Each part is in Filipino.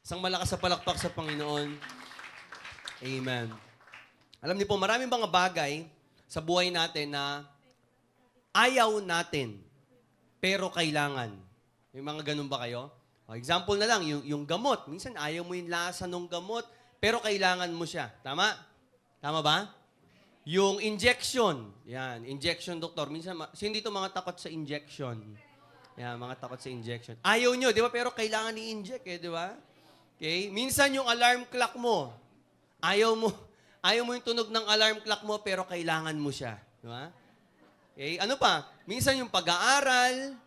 Isang malakas sa palakpak sa Panginoon. Amen. Alam niyo po, maraming mga bagay sa buhay natin na ayaw natin, pero kailangan. May mga ganun ba kayo? Example na lang, yung gamot. Minsan ayaw mo yung lasa ng gamot, pero kailangan mo siya. Tama? Tama ba? Yung injection. Yan, injection, doktor. Minsan, sino dito mga takot sa injection? Yan, mga takot sa injection. Ayaw nyo, di ba? Pero kailangan i-inject, di ba? Okay? Minsan yung alarm clock mo, ayaw mo yung tunog ng alarm clock mo, pero kailangan mo siya. Di ba? Okay? Ano pa? Minsan yung pag-aaral,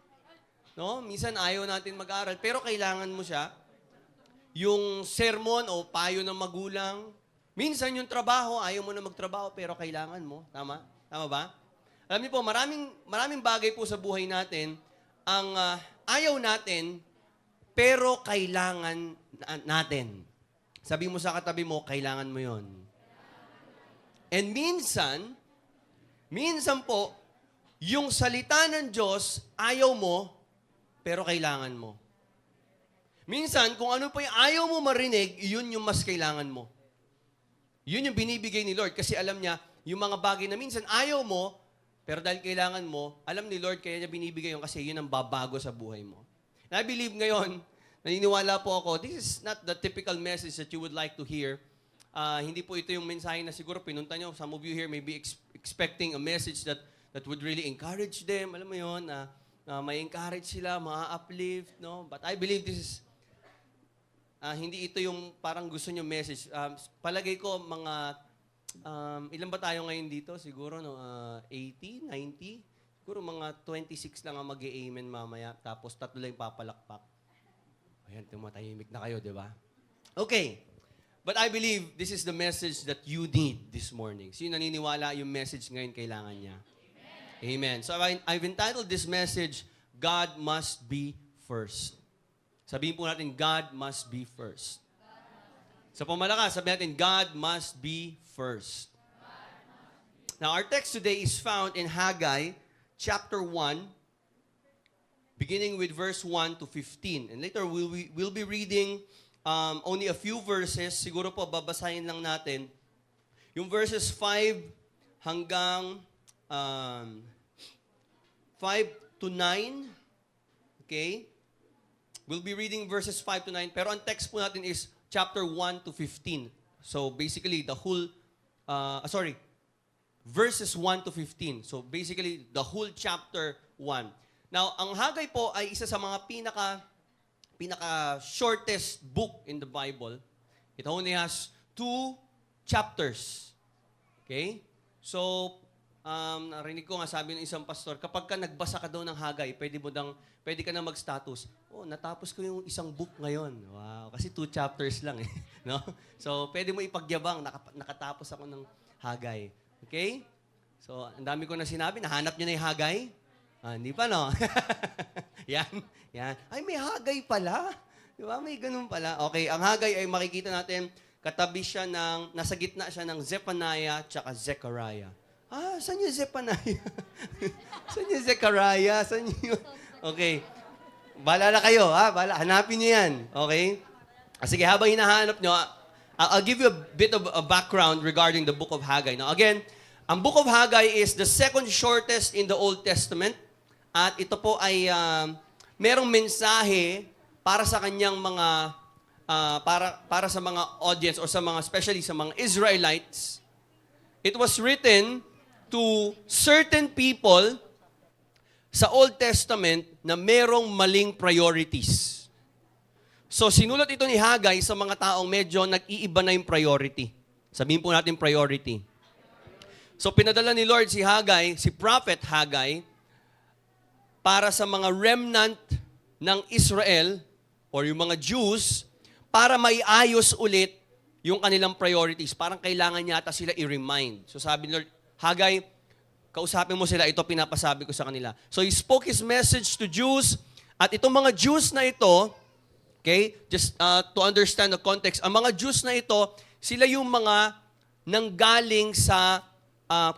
no? Minsan ayaw natin mag-aaral, pero kailangan mo siya. Yung sermon o payo ng magulang. Minsan yung trabaho, ayaw mo na magtrabaho, pero kailangan mo. Tama? Tama ba? Alam niyo po, maraming bagay po sa buhay natin ang ayaw natin, pero kailangan natin. Sabi mo sa katabi mo, kailangan mo yon. And minsan po, yung salita ng Diyos, ayaw mo, pero kailangan mo. Minsan, kung ano pa yung ayaw mo marinig, yun yung mas kailangan mo. Yun yung binibigay ni Lord. Kasi alam niya, yung mga bagay na minsan ayaw mo, pero dahil kailangan mo, alam ni Lord, kaya niya binibigay yun kasi yun ang babago sa buhay mo. And I believe ngayon, naniniwala po ako, this is not the typical message that you would like to hear. Hindi po ito yung mensahe na siguro pinunta nyo. Some of you here may be expecting a message that would really encourage them. Alam mo yun, may encourage sila, ma-uplift. No? But I believe this is, hindi ito yung parang gusto nyo message. Palagay ko ilan ba tayo ngayon dito? Siguro 80, 90? Siguro mga 26 lang ang mag-amen mamaya. Tapos 3 lang papalakpak. Ayan, tumatahimik na kayo, di ba? Okay. But I believe this is the message that you need this morning. Sino naniniwala yung message ngayon kailangan niya? Amen. So I've entitled this message, God Must Be First. Sabihin po natin, God must be first. Sa pamalakas, sabihin natin, God must be first. Now, our text today is found in Haggai, chapter 1, beginning with verse 1 to 15. And later, we'll be reading only a few verses. Siguro po, babasahin lang natin. Yung verses 5 hanggang 5 to 9. Okay? We'll be reading verses 5 to 9. Pero ang text po natin is chapter 1 to 15. So basically, verses 1 to 15. So basically, the whole chapter 1. Now, ang Haggai po ay isa sa mga pinaka-shortest book in the Bible. It only has 2 chapters. Okay? So, narinig ko nga, sabi ng isang pastor, kapag ka nagbasa ka daw ng Haggai, pwede ka na mag-status. Oh, natapos ko yung isang book ngayon. Wow, kasi 2 chapters lang eh. No? So, pwede mo ipagyabang, nakatapos ako ng Haggai. Okay? So, ang dami ko na sinabi, nahanap nyo na yung Haggai? Hindi pa, no? Yan. Ay, may Haggai pala. Di ba? May ganun pala. Okay, ang Haggai ay makikita natin, katabi siya nasa gitna siya ng Zephaniah tsaka Zechariah. Saan yung Zephaniah? Saan yung Zechariah? Saan yung... Okay. Bahala na kayo, ha? Hanapin niyo yan. Okay? Sige, habang hinahanap nyo, I'll give you a bit of a background regarding the book of Haggai. Now, again, ang book of Haggai is the second shortest in the Old Testament. At ito po ay merong mensahe para sa kanyang mga para sa mga audience or sa mga especially sa mga Israelites. It was written to certain people sa Old Testament na merong maling priorities. So sinulat ito ni Haggai sa mga taong medyo nag-iiba na yung priority. Sabihin po natin priority. So pinadala ni Lord si Haggai, si Prophet Haggai, para sa mga remnant ng Israel or yung mga Jews para maiayos ulit yung kanilang priorities. Parang kailangan yata sila i-remind. So sabi ni Lord, Haggai, kausapin mo sila, ito pinapasabi ko sa kanila. So he spoke his message to Jews, at itong mga Jews na ito, okay, just to understand the context, ang mga Jews na ito, sila yung mga nanggaling sa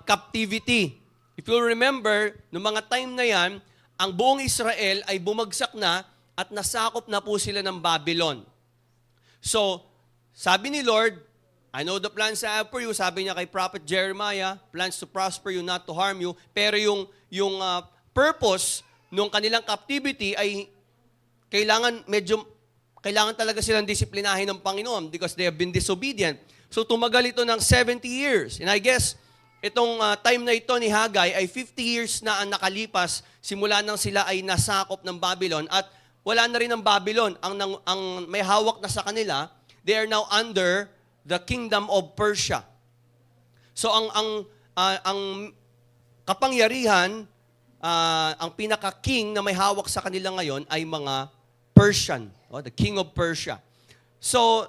captivity. If you'll remember, noong mga time na yan, ang buong Israel ay bumagsak na at nasakop na po sila ng Babylon. So, sabi ni Lord, I know the plans I have for you. Sabi niya kay Prophet Jeremiah, plans to prosper you, not to harm you. Pero yung purpose nung kanilang captivity ay kailangan talaga silang disiplinahin ng Panginoon because they have been disobedient. So tumagal ito ng 70 years. And I guess, itong time na ito ni Haggai ay 50 years na ang nakalipas simula nang sila ay nasakop ng Babylon at wala na rin ang Babylon. Ang may hawak na sa kanila, they are now under the kingdom of Persia. So ang kapangyarihan, ang pinaka-king na may hawak sa kanila ngayon ay mga Persian, the king of Persia. So,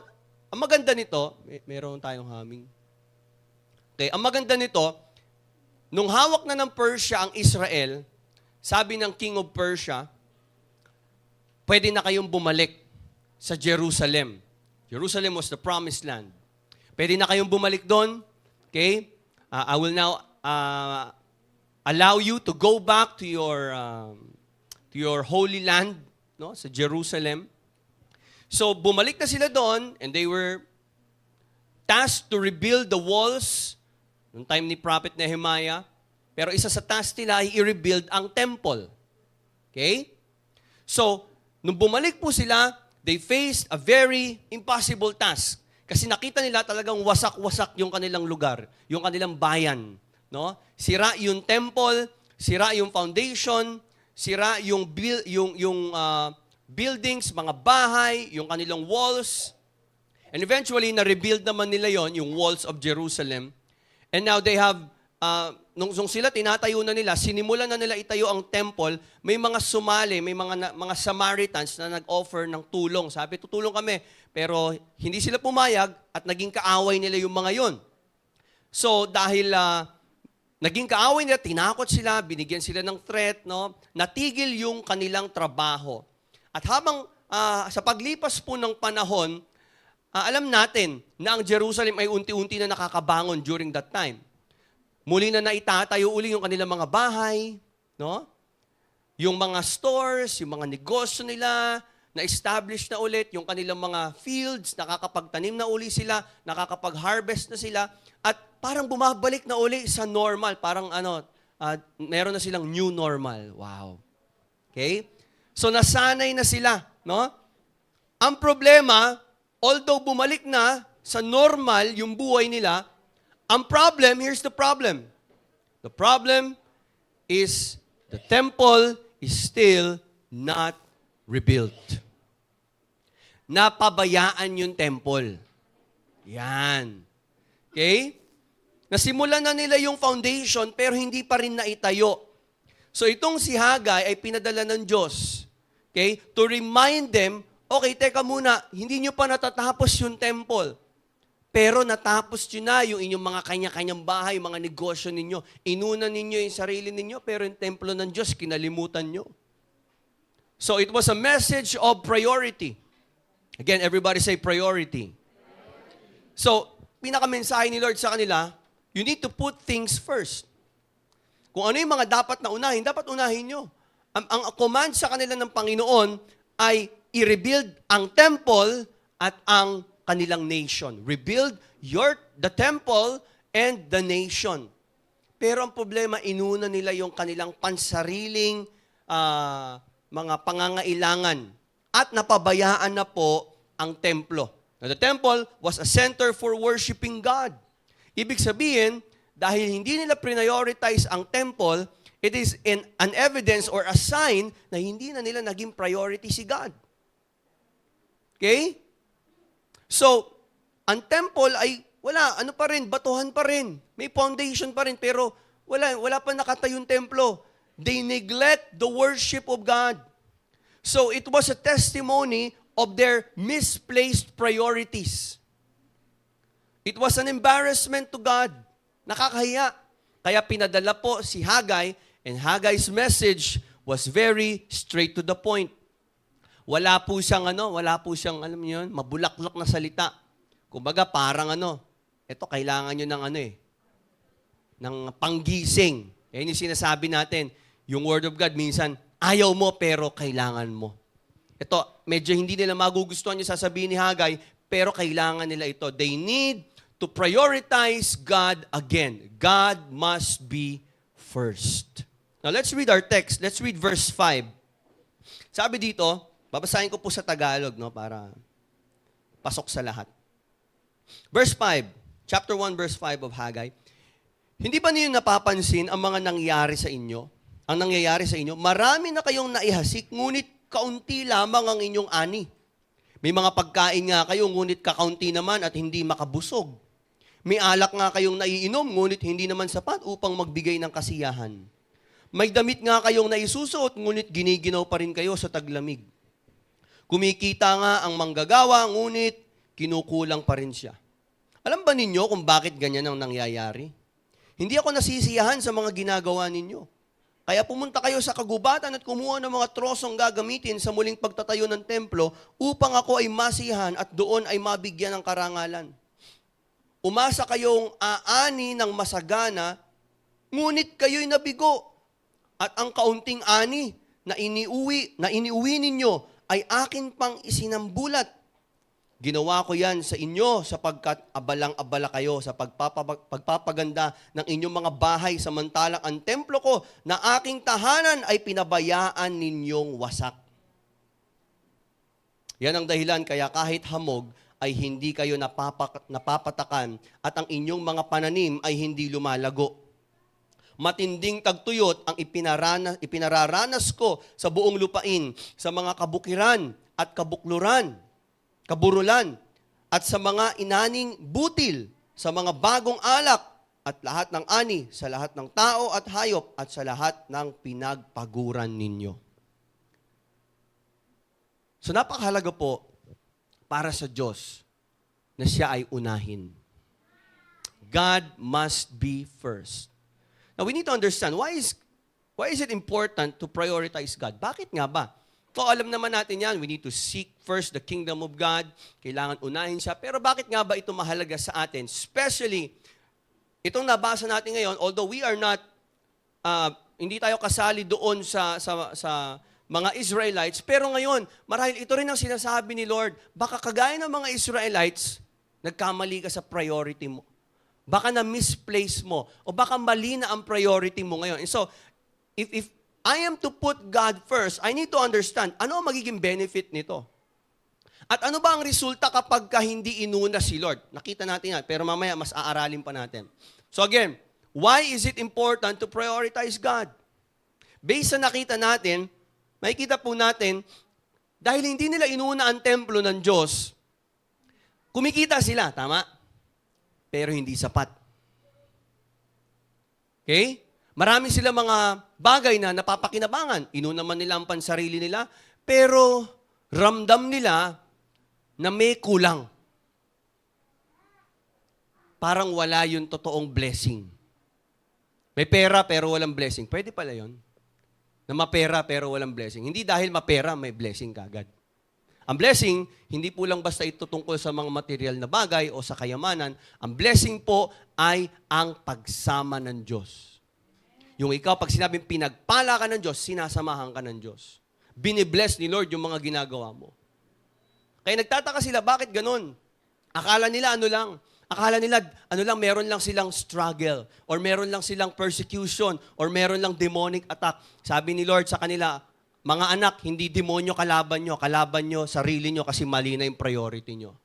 ang maganda nito, meron tayong humming. Okay, ang maganda nito, nung hawak na ng Persia ang Israel, sabi ng king of Persia, pwede na kayong bumalik sa Jerusalem. Jerusalem was the promised land. Pwede na kayong bumalik doon. Okay? I will now allow you to go back to your holy land, no, sa Jerusalem. So bumalik na sila doon and they were tasked to rebuild the walls noong time ni Prophet Nehemiah. Pero isa sa task nila ay i-rebuild ang temple. Okay? So, nung bumalik po sila, they faced a very impossible task. Kasi nakita nila talagang wasak-wasak yung kanilang lugar, yung kanilang bayan. No? Sira yung temple, sira yung foundation, sira yung buildings, mga bahay, yung kanilang walls. And eventually, na-rebuild naman nila yon, yung walls of Jerusalem. And now they have, nung sila tinatayo na nila, sinimulan na nila itayo ang temple, may mga sumali, may mga Samaritans na nag-offer ng tulong. Sabi, tutulong kami. Pero hindi sila pumayag at naging kaaway nila yung mga yon. So dahil naging kaaway nila, tinakot sila, binigyan sila ng threat, no? Natigil yung kanilang trabaho. At habang sa paglipas po ng panahon, alam natin na ang Jerusalem ay unti-unti na nakakabangon during that time. Muli na naitatayo uli yung kanilang mga bahay, no? Yung mga stores, yung mga negosyo nila, na-establish na ulit, yung kanilang mga fields, nakakapagtanim na uli sila, nakakapag-harvest na sila, at parang bumabalik na uli sa normal, parang meron na silang new normal. Wow. Okay? So nasanay na sila, no? Ang problema, although bumalik na sa normal yung buhay nila, ang problem, here's the problem. The problem is the temple is still not rebuilt. Napabayaan yung temple. Yan. Okay? Nasimulan na nila yung foundation pero hindi pa rin naitayo. So itong si Haggai ay pinadala ng Diyos, okay, to remind them, okay, teka muna, hindi nyo pa natatapos yung temple. Pero natapos nyo na yung inyong mga kanya-kanyang bahay, mga negosyo ninyo. Inuna ninyo yung sarili ninyo, pero yung templo ng Diyos, kinalimutan nyo. So it was a message of priority. Again, everybody say priority. So, pinakamensahe ni Lord sa kanila, you need to put things first. Kung ano yung mga dapat unahin nyo. Ang command sa kanila ng Panginoon ay i-rebuild ang temple at ang kanilang nation. Rebuild the temple and the nation. Pero ang problema, inuna nila yung kanilang pansariling mga pangangailangan at napabayaan na po ang templo. Now, the temple was a center for worshiping God. Ibig sabihin, dahil hindi nila prioritize ang temple, it is an evidence or a sign na hindi na nila naging priority si God. Okay? So, ang temple ay wala, batuhan pa rin. May foundation pa rin, pero wala pa nakatayong templo. They neglect the worship of God. So, it was a testimony of their misplaced priorities. It was an embarrassment to God. Nakakahiya. Kaya pinadala po si Haggai, and Haggai's message was very straight to the point. Wala po siyang, alam niyo yun, mabulaklak na salita. Kumbaga, parang ito, kailangan nyo ng panggising. Yan yung sinasabi natin. Yung Word of God, minsan, ayaw mo, pero kailangan mo. Ito, medyo hindi nila magugustuhan yung sasabihin ni Haggai, pero kailangan nila ito. They need to prioritize God again. God must be first. Now, let's read our text. Let's read verse 5. Sabi dito, babasahin ko po sa Tagalog, no, para pasok sa lahat. Verse 5, chapter 1, verse 5 of Haggai. Hindi ba niyo napapansin ang mga nangyayari sa inyo? Ang nangyayari sa inyo, marami na kayong naihasik, ngunit kaunti lamang ang inyong ani. May mga pagkain nga kayo, ngunit kakaunti naman at hindi makabusog. May alak nga kayong naiinom, ngunit hindi naman sapat upang magbigay ng kasiyahan. May damit nga kayong naisusuot, ngunit giniginaw pa rin kayo sa taglamig. Kumikita nga ang manggagawa, ngunit kinukulang pa rin siya. Alam ba ninyo kung bakit ganyan ang nangyayari? Hindi ako nasisiyahan sa mga ginagawa ninyo. Kaya pumunta kayo sa kagubatan at kumuha ng mga trosong gagamitin sa muling pagtatayo ng templo upang ako ay masiyahan at doon ay mabigyan ng karangalan. Umasa kayong aani ng masagana, ngunit kayo'y nabigo. At ang kaunting ani na iniuwi ninyo ay akin pang isinambulat. Ginawa ko yan sa inyo sapagkat abalang-abala kayo sa pagpapaganda ng inyong mga bahay samantalang ang templo ko na aking tahanan ay pinabayaan ninyong wasak. Yan ang dahilan kaya kahit hamog ay hindi kayo napapatakan at ang inyong mga pananim ay hindi lumalago. Matinding tagtuyot ang ipinararanas ko sa buong lupain, sa mga kabukiran at kaburulan, at sa mga inaning butil, sa mga bagong alak, at lahat ng ani, sa lahat ng tao at hayop, at sa lahat ng pinagpaguran ninyo. So napakahalaga po para sa Diyos na siya ay unahin. God must be first. Now we need to understand, why is it important to prioritize God? Bakit nga ba? So, alam naman natin yan, we need to seek first the kingdom of God. Kailangan unahin siya. Pero bakit nga ba ito mahalaga sa atin? Especially, itong nabasa natin ngayon, although we are not, hindi tayo kasali doon sa mga Israelites, pero ngayon, marahil ito rin ang sinasabi ni Lord, baka kagaya ng mga Israelites, nagkamali ka sa priority mo. Baka na-misplace mo, o baka mali na ang priority mo ngayon. And so, if I am to put God first, I need to understand ano ang magiging benefit nito. At ano ba ang resulta kapag hindi inuna si Lord? Nakita natin yan, pero mamaya mas aaralin pa natin. So again, why is it important to prioritize God? Based sa nakita natin, makikita po natin, dahil hindi nila inuna ang templo ng Diyos, kumikita sila, tama? Pero hindi sapat. Okay? Marami sila mga bagay na napapakinabangan. Inuna man nila ang pansarili nila, pero ramdam nila na may kulang. Parang wala yung totoong blessing. May pera pero walang blessing. Pwede pala yun. Na mapera pero walang blessing. Hindi dahil mapera, may blessing kagad. Ang blessing, hindi po lang basta ito tungkol sa mga material na bagay o sa kayamanan. Ang blessing po ay ang pagsama ng Diyos. Yung ikaw, pag sinabing pinagpala ka ng Diyos, sinasamahan ka ng Diyos. Binibless ni Lord yung mga ginagawa mo. Kaya nagtataka sila, bakit ganun? Akala nila, meron lang silang struggle, or meron lang silang persecution, or meron lang demonic attack. Sabi ni Lord sa kanila, mga anak, hindi demonyo kalaban nyo sarili nyo kasi mali na yung priority nyo.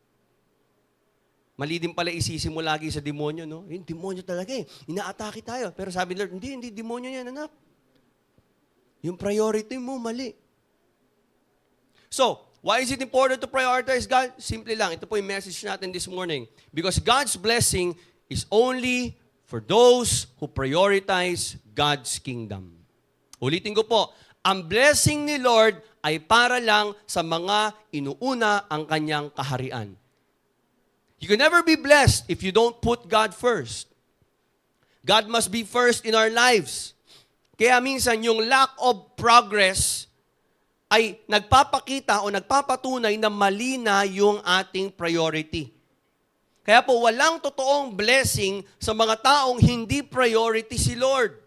Mali din pala isisi mo lagi sa demonyo, no? Yung demonyo talaga eh. Inaatake tayo. Pero sabi ni Lord, hindi demonyo yan, anak. Yung priority mo, mali. So, why is it important to prioritize God? Simple lang. Ito po yung message natin this morning. Because God's blessing is only for those who prioritize God's kingdom. Ulitin ko po, ang blessing ni Lord ay para lang sa mga inuuna ang kanyang kaharian. You can never be blessed if you don't put God first. God must be first in our lives. Kaya minsan yung lack of progress ay nagpapakita o nagpapatunay na mali na yung ating priority. Kaya po walang totoong blessing sa mga taong hindi priority si Lord.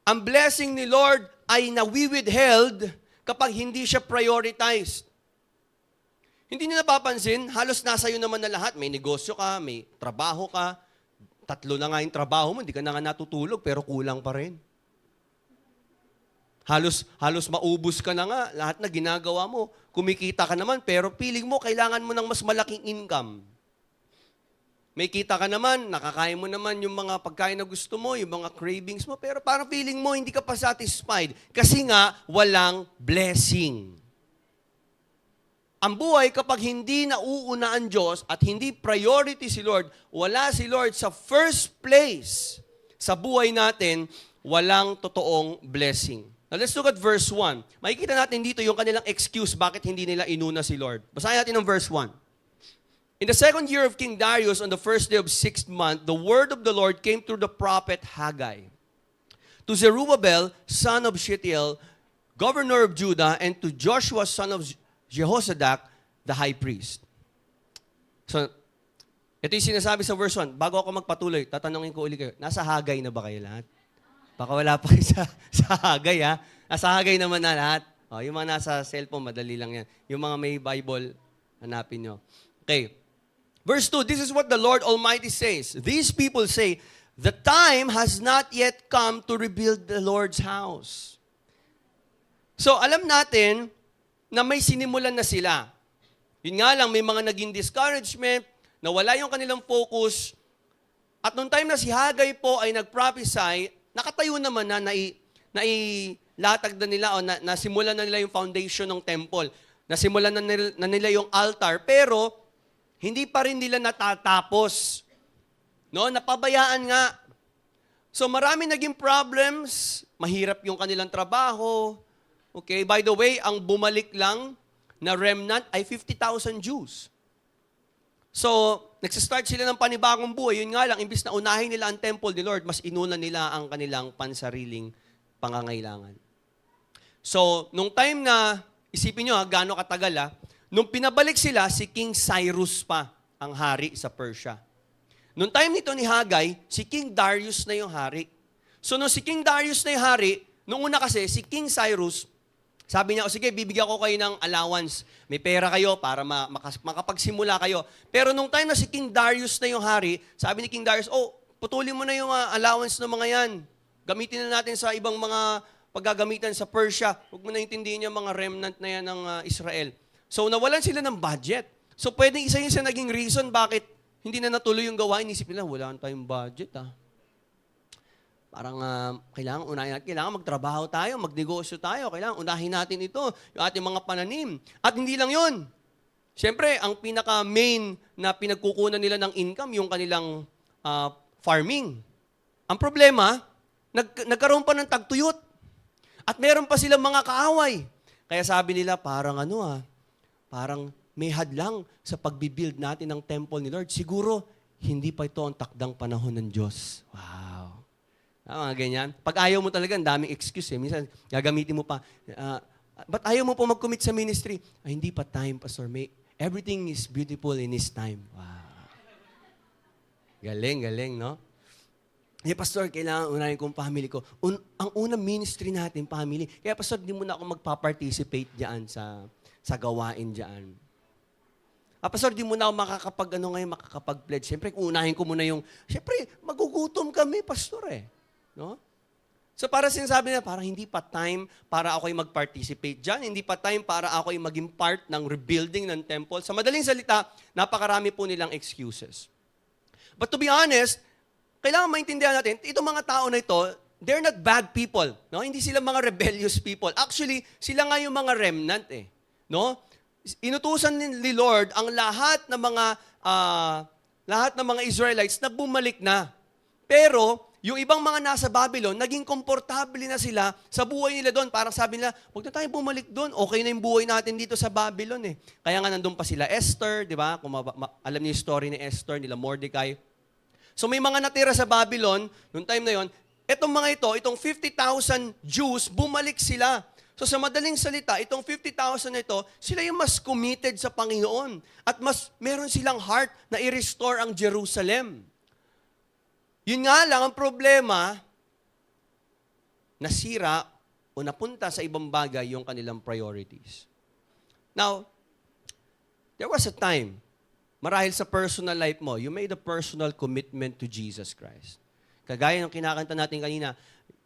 Ang blessing ni Lord ay nawi-withheld kapag hindi siya prioritized. Hindi nyo napapansin, halos nasa iyo naman na lahat. May negosyo ka, may trabaho ka. 3 na nga yung trabaho mo, hindi ka na nga natutulog, pero kulang pa rin. Halos maubos ka na nga, lahat na ginagawa mo. Kumikita ka naman, pero feeling mo, kailangan mo ng mas malaking income. May kita ka naman, nakakain mo naman yung mga pagkain na gusto mo, yung mga cravings mo, pero parang feeling mo, hindi ka pa satisfied. Kasi nga, walang blessing. Ang buhay kapag hindi nauuna ang Diyos at hindi priority si Lord, wala si Lord sa first place sa buhay natin, walang totoong blessing. Now let's look at verse 1. Makikita natin dito yung kanilang excuse bakit hindi nila inuna si Lord. Basahin natin ang verse 1. In the 2nd year of King Darius, on the 1st day of 6th month, the word of the Lord came through the prophet Haggai to Zerubbabel, son of Shealtiel, governor of Judah, and to Joshua, son of Jehozadak, the high priest. So, ito yung sinasabi sa verse 1. Bago ako magpatuloy, tatanungin ko ulit kayo, nasa Haggai na ba kayo lahat? Baka wala pa kayo sa Haggai, ha? Nasa Haggai naman na lahat. O, yung mga nasa cellphone, madali lang yan. Yung mga may Bible, hanapin nyo. Okay. Verse 2, this is what the Lord Almighty says. These people say, the time has not yet come to rebuild the Lord's house. So, alam natin na may sinimulan na sila. Yun nga lang, may mga naging discouragement, nawala yung kanilang focus, at nung time na si Haggai po ay nag-prophesy, nakatayo naman na nailatag na nila o nasimulan na nila yung foundation ng temple, nasimulan na nila yung altar, pero hindi pa rin nila natatapos. No, napabayaan nga. So marami naging problems, mahirap yung kanilang trabaho. Okay, by the way, ang bumalik lang na remnant ay 50,000 Jews. So, nagsistart sila ng panibagong buhay. Yun nga lang, imbis na unahin nila ang temple ni Lord, mas inuna nila ang kanilang pansariling pangangailangan. So, nung time na, isipin nyo gaano katagal nung pinabalik sila, si King Cyrus pa ang hari sa Persia. Nung time nito ni Haggai, si King Darius na yung hari. So, nung si King Darius na yung hari, nung una kasi, si King Cyrus, sabi niya, sige, bibigyan ko kayo ng allowance. May pera kayo para makapagsimula kayo. Pero nung time na si King Darius na yung hari, sabi ni King Darius, putulin mo na yung allowance ng mga yan. Gamitin na natin sa ibang mga paggagamitan sa Persia. Huwag mo na intindihin yung mga remnant na yan ng Israel. So nawalan sila ng budget. So pwedeng isa yun sa naging reason bakit hindi na natuloy yung gawain. Isip nila, wala tayong budget Parang kailangan unahin natin, kailangan magtrabaho tayo, magnegosyo tayo, kailangan unahin natin ito, yung ating mga pananim. At hindi lang yun. Siyempre, ang pinaka-main na pinagkukunan nila ng income, yung kanilang farming. Ang problema, nagkaroon pa ng tagtuyot. At meron pa silang mga kaaway. Kaya sabi nila, parang parang may hadlang sa pagbibuild natin ng temple ni Lord. Siguro, hindi pa ito ang takdang panahon ng Diyos. Wow. Mga ganyan. Pag ayaw mo talaga, ang daming excuse Minsan, gagamitin mo pa. Ba't ayaw mo po mag-commit sa ministry? Ay, hindi pa time, Pastor. Everything is beautiful in His time. Wow. Galing, no? Pastor, kailangan unahin kong family ko. Ang unang ministry natin, family. Kaya, Pastor, di mo na ako magpa-participate diyan sa gawain diyan. Pastor, di mo na ako makakapag-pledge. Siyempre, unahin ko muna siyempre, magugutom kami, Pastor No? So para sinasabi nila, parang hindi pa time para ako'y mag-participate dyan. Hindi pa time para ako'y maging part ng rebuilding ng temple. Sa madaling salita, napakarami po nilang excuses. But to be honest, kailangan maintindihan natin, itong mga tao na ito, they're not bad people. No? Hindi sila mga rebellious people. Actually, sila nga yung mga remnant. No? Inutusan ni Lord ang lahat ng mga Israelites na bumalik na. Pero, yung ibang mga nasa Babylon, naging komportable na sila sa buhay nila doon. Parang sabi nila, huwag na tayo bumalik doon. Okay na yung buhay natin dito sa Babylon Kaya nga nandun pa sila Esther, di ba? Kung alam niyo yung story ni Esther, nila Mordecai. So may mga natira sa Babylon, noong time na yon, itong mga itong 50,000 Jews, bumalik sila. So sa madaling salita, itong 50,000 na ito, sila yung mas committed sa Panginoon. At mas meron silang heart na i-restore ang Jerusalem. Yun nga lang, ang problema, nasira o napunta sa ibang bagay yung kanilang priorities. Now, There was a time, marahil sa personal life mo, you made a personal commitment to Jesus Christ. Kagaya ng kinakanta natin kanina,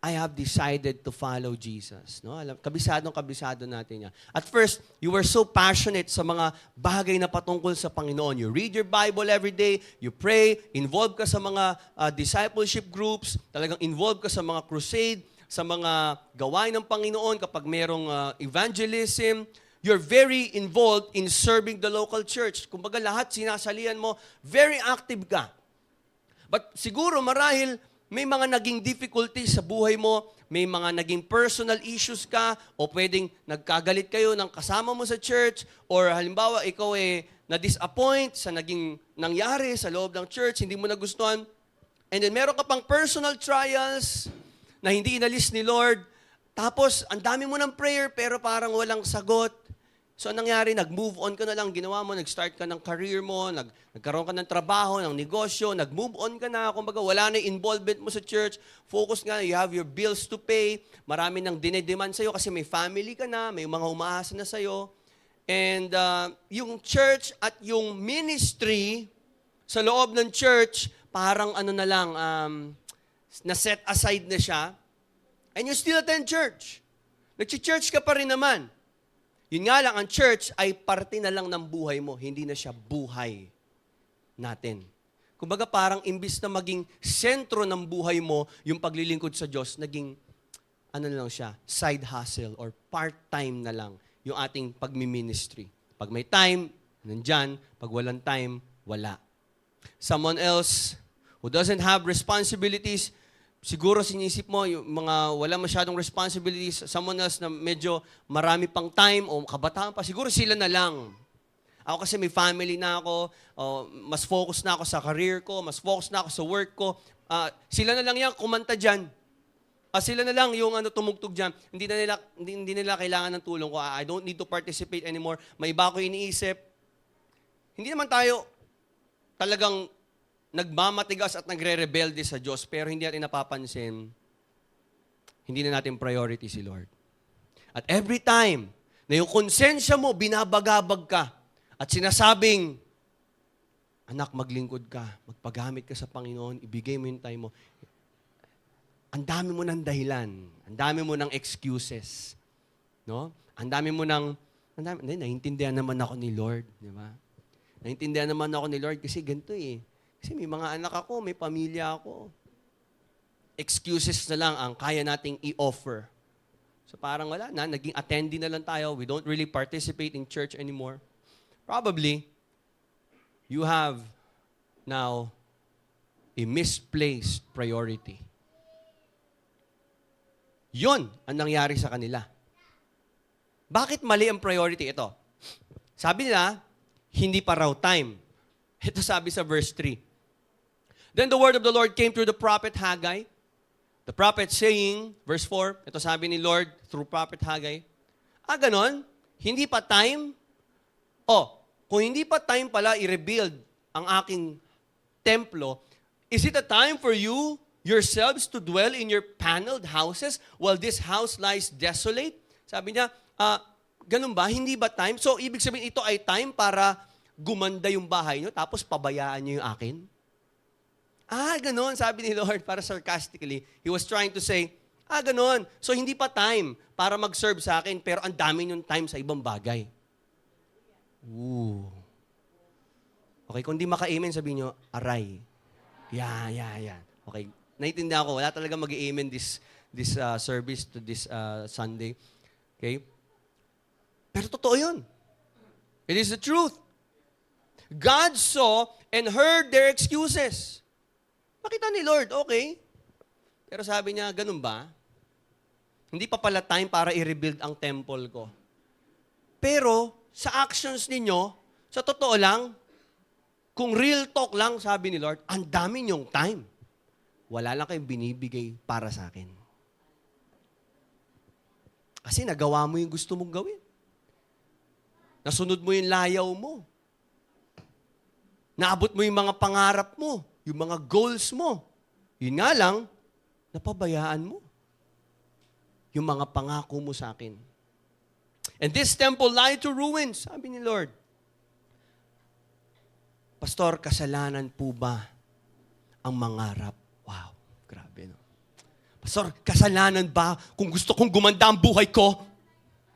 I have decided to follow Jesus. No? Alam, kabisado natin yan. At first, you were so passionate sa mga bagay na patungkol sa Panginoon. You read your Bible every day, you pray, involved ka sa mga discipleship groups, talagang involved ka sa mga crusade, sa mga gawain ng Panginoon kapag merong evangelism. You're very involved in serving the local church. Kumbaga lahat sinasalihan mo, very active ka. But siguro marahil may mga naging difficulties sa buhay mo, may mga naging personal issues ka, o pwedeng nagkagalit kayo ng kasama mo sa church, or halimbawa ikaw na-disappoint sa naging nangyari sa loob ng church, hindi mo nagustuhan. And then meron ka pang personal trials na hindi inalis ni Lord. Tapos, ang dami mo ng prayer pero parang walang sagot. So, anong nangyari? Nag-move on ka na lang, ginawa mo, nag-start ka ng career mo, nagkaroon ka ng trabaho, ng negosyo, nag-move on ka na, kumbaga wala na involvement mo sa church, focus nga, you have your bills to pay, marami nang dinedemand sa'yo kasi may family ka na, may mga umaasa na sa'yo. And yung church at yung ministry sa loob ng church, parang na-set aside na siya, and you still attend church. Nag-church ka pa rin naman. Yun nga lang, ang church ay parte na lang ng buhay mo, hindi na siya buhay natin. Kumbaga parang imbis na maging sentro ng buhay mo, yung paglilingkod sa Diyos, naging, na lang siya, side hustle or part-time na lang yung ating pagmi-ministry. Pag may time, nandyan. Pag walang time, wala. Someone else who doesn't have responsibilities, siguro sinisip mo, yung mga wala masyadong responsibilities, someone else na medyo marami pang time o kabataan pa, siguro sila na lang. Ako kasi may family na ako, mas focus na ako sa career ko, mas focus na ako sa work ko. Sila na lang yan, kumanta dyan. Sila na lang yung tumugtog dyan. Hindi nila kailangan ng tulong ko. I don't need to participate anymore. May iba ko iniisip. Hindi naman tayo talagang nagmamatigas at nagre-rebelde sa Diyos, pero hindi natin napapansin, hindi na natin priority si Lord. At every time na yung konsensya mo, binabagabag ka, at sinasabing, anak, maglingkod ka, magpagamit ka sa Panginoon, ibigay mo yung time mo, ang dami mo ng dahilan, ang dami mo ng excuses, no? Ang dami mo ng, naiintindihan naman ako ni Lord, di ba? Naiintindihan naman ako ni Lord kasi ganito Kasi may mga anak ako, may pamilya ako. Excuses na lang ang kaya nating i-offer. So parang wala na, naging attendee na lang tayo. We don't really participate in church anymore. Probably, you have now a misplaced priority. Yun ang nangyari sa kanila. Bakit mali ang priority ito? Sabi nila, hindi pa raw time. Ito sabi sa verse 3. Then the word of the Lord came through the prophet Haggai. The prophet saying, verse 4, ito sabi ni Lord through prophet Haggai, ganon? Hindi pa time? Kung hindi pa time pala i-rebuild ang aking templo, is it a time for you yourselves to dwell in your paneled houses while this house lies desolate? Sabi niya, ganun ba? Hindi ba time? So, ibig sabihin ito ay time para gumanda yung bahay nyo, tapos pabayaan nyo yung akin? Ganon, sabi ni Lord, para sarcastically. He was trying to say, ganon. So, hindi pa time para mag-serve sa akin, pero ang dami yung time sa ibang bagay. Ooh. Okay, kung di maka-amen, sabihin nyo, aray. Yeah. Okay, naiintindihan ko, wala talaga mag-amen this service to this Sunday. Okay? Pero totoo yun. It is the truth. God saw and heard their excuses. Makita ni Lord, okay. Pero sabi niya, ganun ba? Hindi pa pala time para i-rebuild ang temple ko. Pero, sa actions ninyo, sa totoo lang, kung real talk lang, sabi ni Lord, ang dami niyong time. Wala lang kayong binibigay para sa akin. Kasi nagawa mo yung gusto mong gawin. Nasunod mo yung layaw mo. Naabot mo yung mga pangarap mo, yung mga goals mo. Yun nga lang, napabayaan mo yung mga pangako mo sa akin. And this temple lied to ruins, sabi ni Lord. Pastor, kasalanan po ba ang mangarap? Wow, grabe, no? Pastor, kasalanan ba kung gusto kong gumanda ang buhay ko?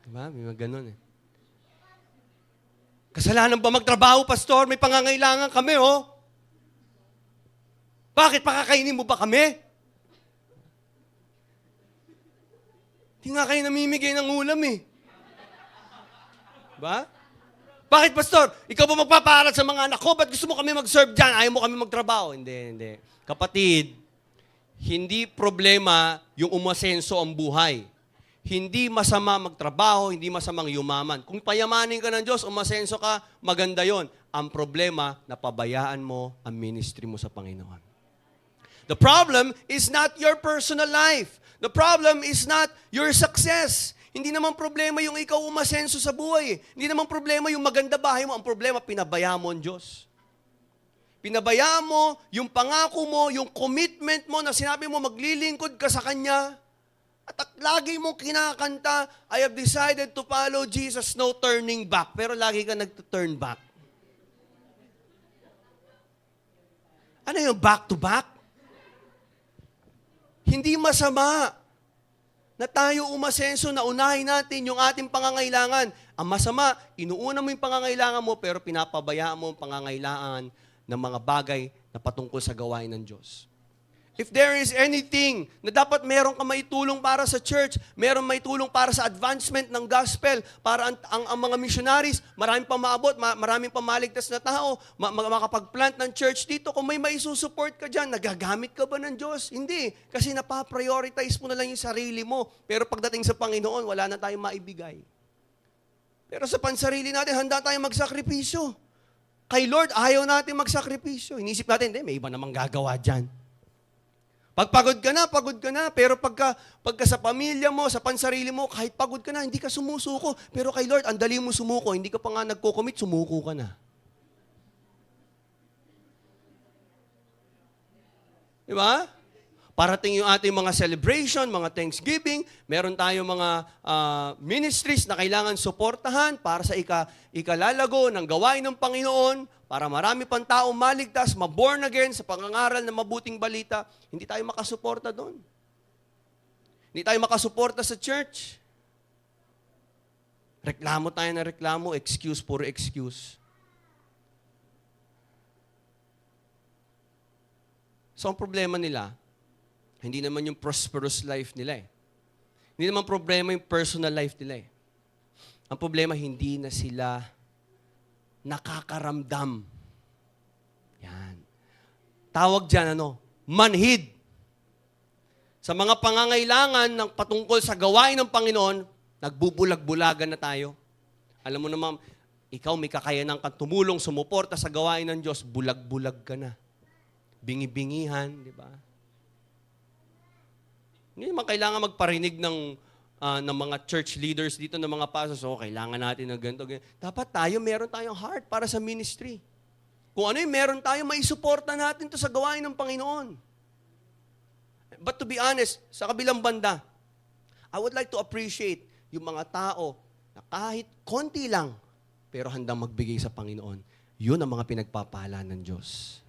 Diba? May mga ganun eh. Kasalanan ba magtrabaho, Pastor? May pangangailangan kami, oh. Bakit pakakainin mo ba kami? Hindi nga kayo namimigay ng ulam eh. Ba? Bakit, Pastor? Ikaw ba magpapaaral sa mga anak ko? Ba't gusto mo kami mag-serve dyan? Ayaw mo kami magtrabaho? Hindi. Kapatid, hindi problema yung umasenso ang buhay. Hindi masama magtrabaho, hindi masamang yumaman. Kung payamanin ka ng Diyos, umasenso ka, maganda yon. Ang problema, napabayaan mo ang ministry mo sa Panginoon. The problem is not your personal life. The problem is not your success. Hindi naman problema yung ikaw umasenso sa buhay. Hindi naman problema yung maganda bahay mo. Ang problema, pinabayaan mo ang Diyos. Pinabayaan mo yung pangako mo, yung commitment mo na sinabi mo maglilingkod ka sa Kanya. At lagi mong kinakanta, I have decided to follow Jesus, no turning back. Pero lagi ka nag-turn back. Ano yung back to back? Hindi masama na tayo umasenso na unahin natin yung ating pangangailangan. Ang masama, inuuna mo yung pangangailangan mo pero pinapabayaan mo ang pangangailangan ng mga bagay na patungkol sa gawain ng Diyos. If there is anything na dapat meron ka maitulong para sa church, meron maitulong para sa advancement ng gospel, para ang mga missionaries, maraming pa maabot, maraming pa maligtas na tao, makapag-plant ng church dito, kung may maisusupport ka dyan, nagagamit ka ba ng Diyos? Hindi. Kasi napaprioritize mo na lang yung sarili mo. Pero pagdating sa Panginoon, wala na tayong maibigay. Pero sa pansarili natin, handa tayong magsakripisyo. Kay Lord, ayaw natin magsakripisyo. Inisip natin, may iba namang gagawa dyan. Pag pagod ka na. Pero pagka sa pamilya mo, sa pansarili mo, kahit pagod ka na, hindi ka sumusuko. Pero kay Lord, ang dali mo sumuko. Hindi ka pa nga nagko-commit, sumuko ka na. Di ba? Parating yung ating mga celebration, mga Thanksgiving, meron tayong mga ministries na kailangan suportahan para sa ikalalago ng gawain ng Panginoon, para marami pang tao maligtas, ma-born again sa pangangaral ng mabuting balita. Hindi tayo makasuporta doon. Hindi tayo makasuporta sa church. Reklamo tayo na reklamo, excuse, puro excuse. So ang problema nila, hindi naman yung prosperous life nila eh. Hindi naman problema yung personal life nila eh. Ang problema, hindi na sila nakakaramdam. Yan. Tawag dyan, manhid. Sa mga pangangailangan ng patungkol sa gawain ng Panginoon, nagbubulag-bulagan na tayo. Alam mo naman, ikaw may kakayanan kang tumulong, sumuporta sa gawain ng Diyos, bulag-bulag ka na. Bingi-bingihan, di ba? Hindi naman kailangan magparinig ng mga church leaders dito, ng mga pastors, kailangan natin ng ganito. Dapat meron tayong heart para sa ministry. Kung ano yung meron tayo, maisuporta natin to sa gawain ng Panginoon. But to be honest, sa kabilang banda, I would like to appreciate yung mga tao na kahit konti lang, pero handang magbigay sa Panginoon. Yun ang mga pinagpapala ng Diyos.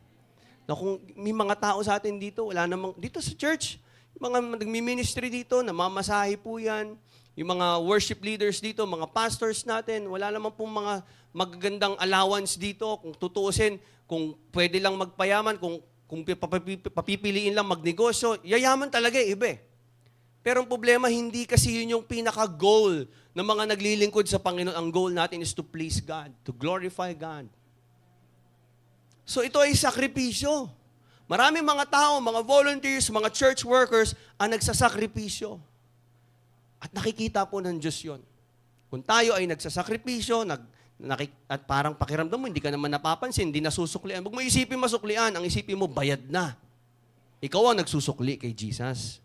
Na kung may mga tao sa atin dito, wala namang, dito sa church, mga nagmi-ministry dito, namamasahe po yan. Yung mga worship leaders dito, mga pastors natin, wala naman pong mga magagandang allowance dito. Kung tutuusin, kung pwede lang magpayaman, kung papipiliin lang magnegosyo, yayaman talaga iba eh. Pero ang problema, hindi kasi yun yung pinaka-goal ng mga naglilingkod sa Panginoon. Ang goal natin is to please God, to glorify God. So ito ay sakripisyo. Maraming mga tao, mga volunteers, mga church workers ang nagsasakripisyo. At nakikita po ng Diyos yun. Kung tayo ay nagsasakripisyo, at parang pakiramdam mo, hindi ka naman napapansin, hindi nasusuklian. Huwag mo isipin masuklian, ang isipin mo, bayad na. Ikaw ang nagsusukli kay Jesus.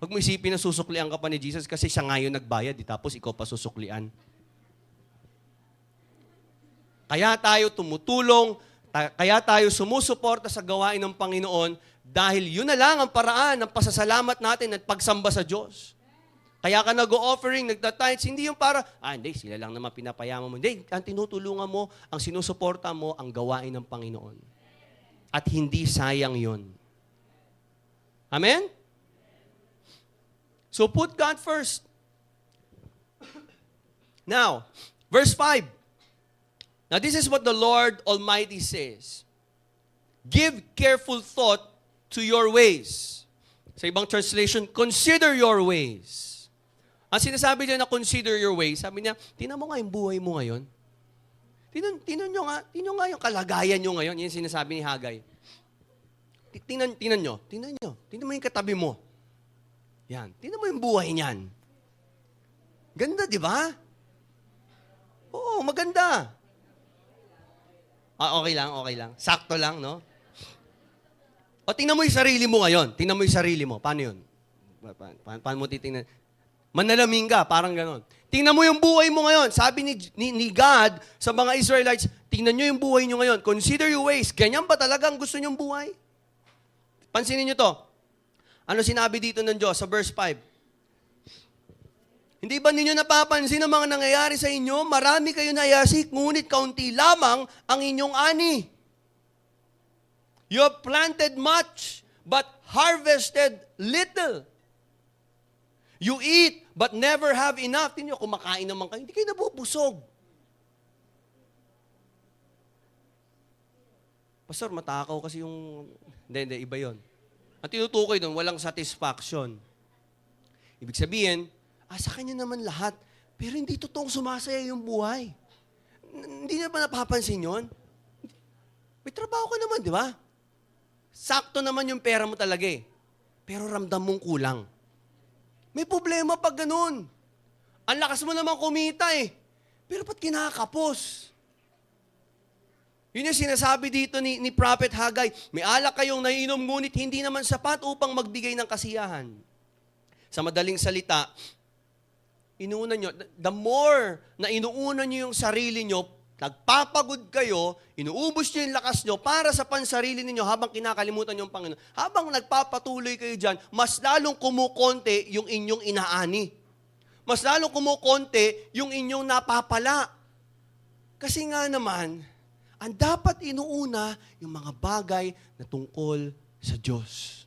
Huwag mo isipin na susuklian ka pa ni Jesus kasi siya ngayon nagbayad, tapos ikaw pa susuklian. Kaya tayo tumutulong, kaya tayo sumusuporta sa gawain ng Panginoon dahil yun na lang ang paraan ng pasasalamat natin at pagsamba sa Diyos. Kaya ka nag-offering, nagtatides, hindi yung para, hindi, sila lang naman pinapayaman mo. Hindi, ang tinutulungan mo, ang sinusuporta mo, ang gawain ng Panginoon. At hindi sayang yun. Amen? So put God first. Now, verse 5. Now this is what the Lord Almighty says. Give careful thought to your ways. Sa ibang translation, consider your ways. Ang sinasabi niya na consider your ways, sabi niya, tingnan mo nga yung buhay mo ngayon. Tingnan nyo nga yung kalagayan nyo ngayon. Yan sinasabi ni Hagay. Tingnan mo yung katabi mo. Yan. Tingnan mo yung buhay niyan. Ganda, di ba? Oo, maganda. Okay lang. Sakto lang, no? O tingnan mo yung sarili mo ngayon. Tingnan mo yung sarili mo. Paano yun? Paano mo titingnan? Manalamin ka, parang ganon. Tingnan mo yung buhay mo ngayon. Sabi ni God sa mga Israelites, tingnan nyo yung buhay nyo ngayon. Consider your ways. Ganyan ba talagang gusto nyong buhay? Pansinin nyo to. Ano sinabi dito ng Diyos sa verse 5? Hindi ba ninyo napapansin ang mga nangyayari sa inyo? Marami kayo nayasik, ngunit kaunti lamang ang inyong ani. You have planted much, but harvested little. You eat, but never have enough. Tingnan nyo, kumakain naman kayo, hindi kayo nabubusog. Pastor, matakaw kasi yung... Hindi, iba yon. Ang tinutukoy doon, walang satisfaction. Ibig sabihin, sa kanya naman lahat, pero hindi totoong sumasaya yung buhay. Hindi na ba napapansin yun? May trabaho ka naman, di ba? Sakto naman yung pera mo talaga eh. Pero ramdam mong kulang. May problema pag ganun. Ang lakas mo naman kumita eh. Pero ba't kinakapos? Yun yung sinasabi dito ni Prophet Haggai. May alak kayong nainom, ngunit hindi naman sapat upang magbigay ng kasiyahan. Sa madaling salita, inuuna nyo, the more na inuuna nyo yung sarili nyo, nagpapagod kayo, inuubos nyo yung lakas nyo para sa pansarili ninyo habang kinakalimutan nyo yung Panginoon. Habang nagpapatuloy kayo dyan, mas lalong kumukonte yung inyong inaani. Mas lalong kumukonte yung inyong napapala. Kasi nga naman, ang dapat inuuna yung mga bagay na tungkol sa Diyos.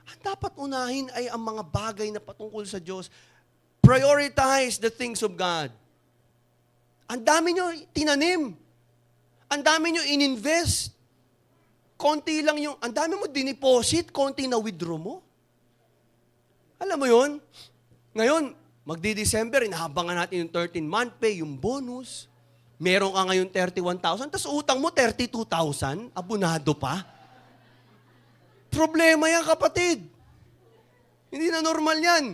Ang dapat unahin ay ang mga bagay na patungkol sa Diyos. Prioritize the things of God. Ang dami nyo tinanim. Ang dami nyo ininvest. Konti lang yung, ang dami mo diniposit, konti na withdraw mo. Alam mo yun? Ngayon, magdi-December, inahabangan natin yung 13-month pay, yung bonus. Meron ka ngayon 31,000, tapos utang mo 32,000, abunado pa. Problema yan, kapatid. Hindi na normal yan.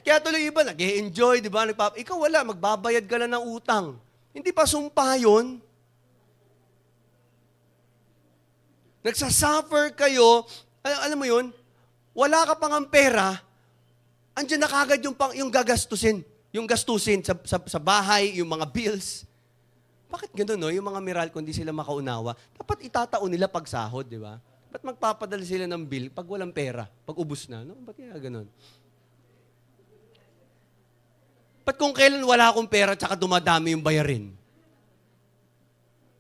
Kaya tuloy iba, nag-e-enjoy, di ba? Ikaw wala, magbabayad ka lang ng utang. Hindi pa sumpa yun. Nagsasuffer kayo, alam mo yun, wala ka pang ang pera, andyan na kagad yung gagastusin. Yung gastusin sa bahay, yung mga bills. Bakit gano'n, no? Yung mga miral, kung di sila makaunawa, dapat itataon nila pag sahod, di ba? Ba't magpapadala sila ng bill pag walang pera, pag ubus na? No? Ba't kaya gano'n? Ba't kung kailan wala akong pera tsaka dumadami yung bayarin?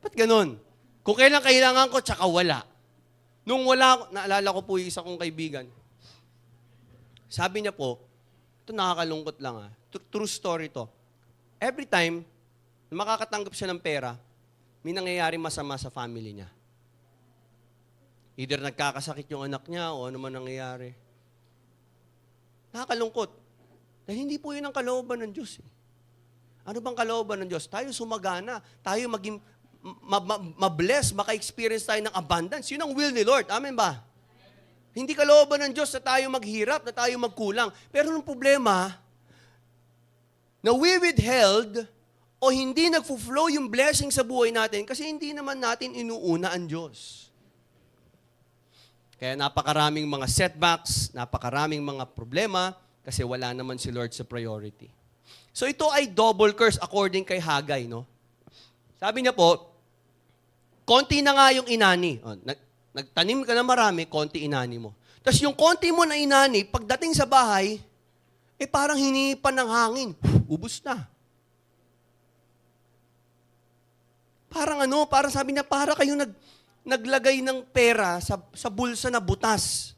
Ba't ganun? Kung kailan kailangan ko tsaka wala. Nung wala, naalala ko po yung isa kong kaibigan. Sabi niya po, ito nakakalungkot lang true story to. Every time na makakatanggap siya ng pera, may nangyayari masama sa family niya. Either nagkakasakit yung anak niya o ano man nangyayari. Nakakalungkot. Dahil hindi po yun ang kalooban ng Diyos. Ano bang kalooban ng Diyos? Tayo sumagana. Tayo maging ma-bless, maka-experience tayo ng abundance. Yun ang will ni Lord. Amen ba? Hindi kalooban ng Diyos na tayo maghirap, na tayo magkulang. Pero nung problema, na we withheld o hindi nagfo-flow yung blessing sa buhay natin kasi hindi naman natin inuuna ang Diyos. Kaya napakaraming mga setbacks, napakaraming mga problema, kasi wala naman si Lord sa priority. So ito ay double curse according kay Haggai, no? Sabi niya po, konti na nga yung inani. Nagtanim ka na marami, konti inani mo. Tapos yung konti mo na inani, pagdating sa bahay, parang hinipan ng hangin. Ubus na. Parang sabi niya, para kayong naglagay ng pera sa bulsa na butas.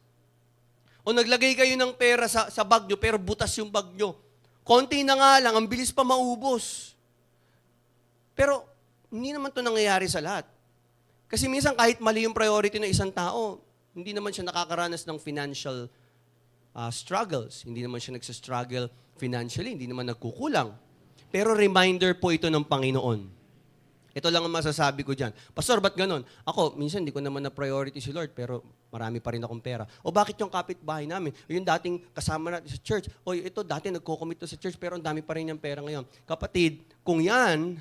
O naglagay kayo ng pera sa bag nyo, pero butas yung bag nyo. Konti na nga lang, ang bilis pa maubos. Pero, hindi naman to nangyayari sa lahat. Kasi minsan kahit mali yung priority ng isang tao, hindi naman siya nakakaranas ng financial struggles. Hindi naman siya nagsastruggle financially, hindi naman nagkukulang. Pero reminder po ito ng Panginoon. Ito lang ang masasabi ko dyan. Pastor, ba't ganon? Ako, minsan hindi ko naman na priority si Lord, pero marami pa rin akong pera. O bakit yung kapitbahay namin? O yung dating kasama natin sa church. O ito, dati nagko-commit to sa church, pero ang dami pa rin yung pera ngayon. Kapatid, kung yan,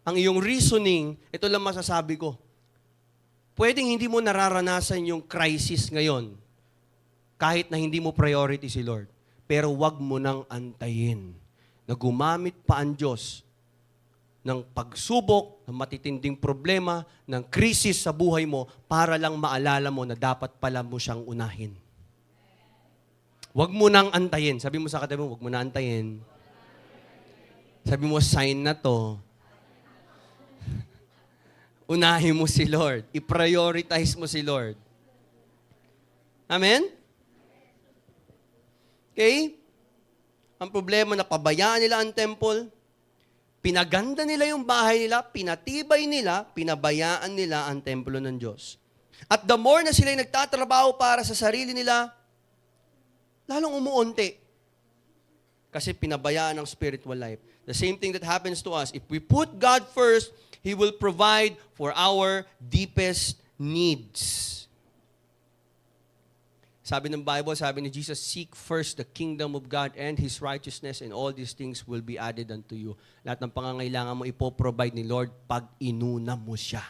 ang iyong reasoning, ito lang masasabi ko. Pwedeng hindi mo nararanasan yung crisis ngayon, kahit na hindi mo priority si Lord. Pero wag mo nang antayin na gumamit pa ang Diyos ng pagsubok, ng matitinding problema, ng krisis sa buhay mo para lang maalala mo na dapat pala mo siyang unahin. Huwag mo nang antayin. Sabi mo sa katabi mo, huwag mo na antayin. Sabi mo, sign na to. Unahin mo si Lord. I-prioritize mo si Lord. Amen? Okay? Ang problema na pabayaan nila ang temple, pinaganda nila yung bahay nila, pinatibay nila, pinabayaan nila ang templo ng Diyos. At the more na sila nagtatrabaho para sa sarili nila, lalong umuunti. Kasi pinabayaan ang spiritual life. The same thing that happens to us. If we put God first, He will provide for our deepest needs. Sabi ng Bible, sabi ni Jesus, seek first the kingdom of God and His righteousness, and all these things will be added unto you. Lahat ng pangangailangan mo ipoprovide ni Lord pag inuna mo siya.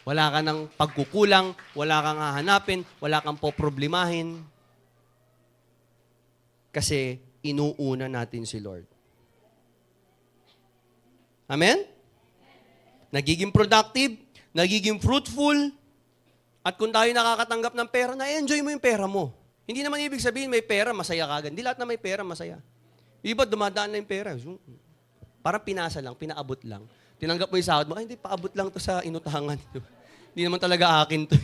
Wala ka ng pagkukulang, wala kang hahanapin, wala kang poproblemahin. Kasi inuuna natin si Lord. Amen? Nagiging productive, nagiging fruitful. At kung tayo nakakatanggap ng pera, na-enjoy mo yung pera mo. Hindi naman ibig sabihin may pera, masaya ka agad. Hindi lahat na may pera, masaya. Iba, dumadaan na yung pera. Parang pinasa lang, pinaabot lang. Tinanggap mo yung sahod mo, hindi, paabot lang to sa inutangan. Diba? Hindi naman talaga akin to.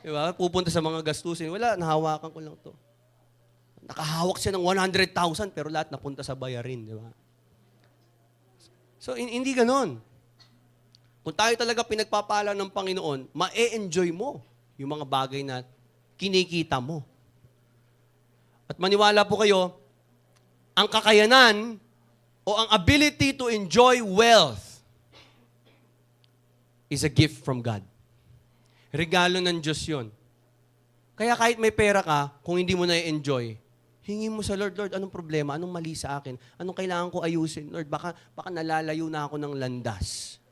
Diba? Pupunta sa mga gastusin. Wala, nahawakan ko lang to. Nakahawak siya ng 100,000, pero lahat napunta sa bayarin. Diba? So, hindi ganon. Kung tayo talaga pinagpapala ng Panginoon, ma-enjoy mo yung mga bagay na kinikita mo. At maniwala po kayo, ang kakayanan o ang ability to enjoy wealth is a gift from God. Regalo ng Diyos yun. Kaya kahit may pera ka, kung hindi mo na-enjoy, hingi mo sa Lord, Lord, anong problema? Anong mali sa akin? Anong kailangan ko ayusin? Lord, baka nalalayo na ako ng landas.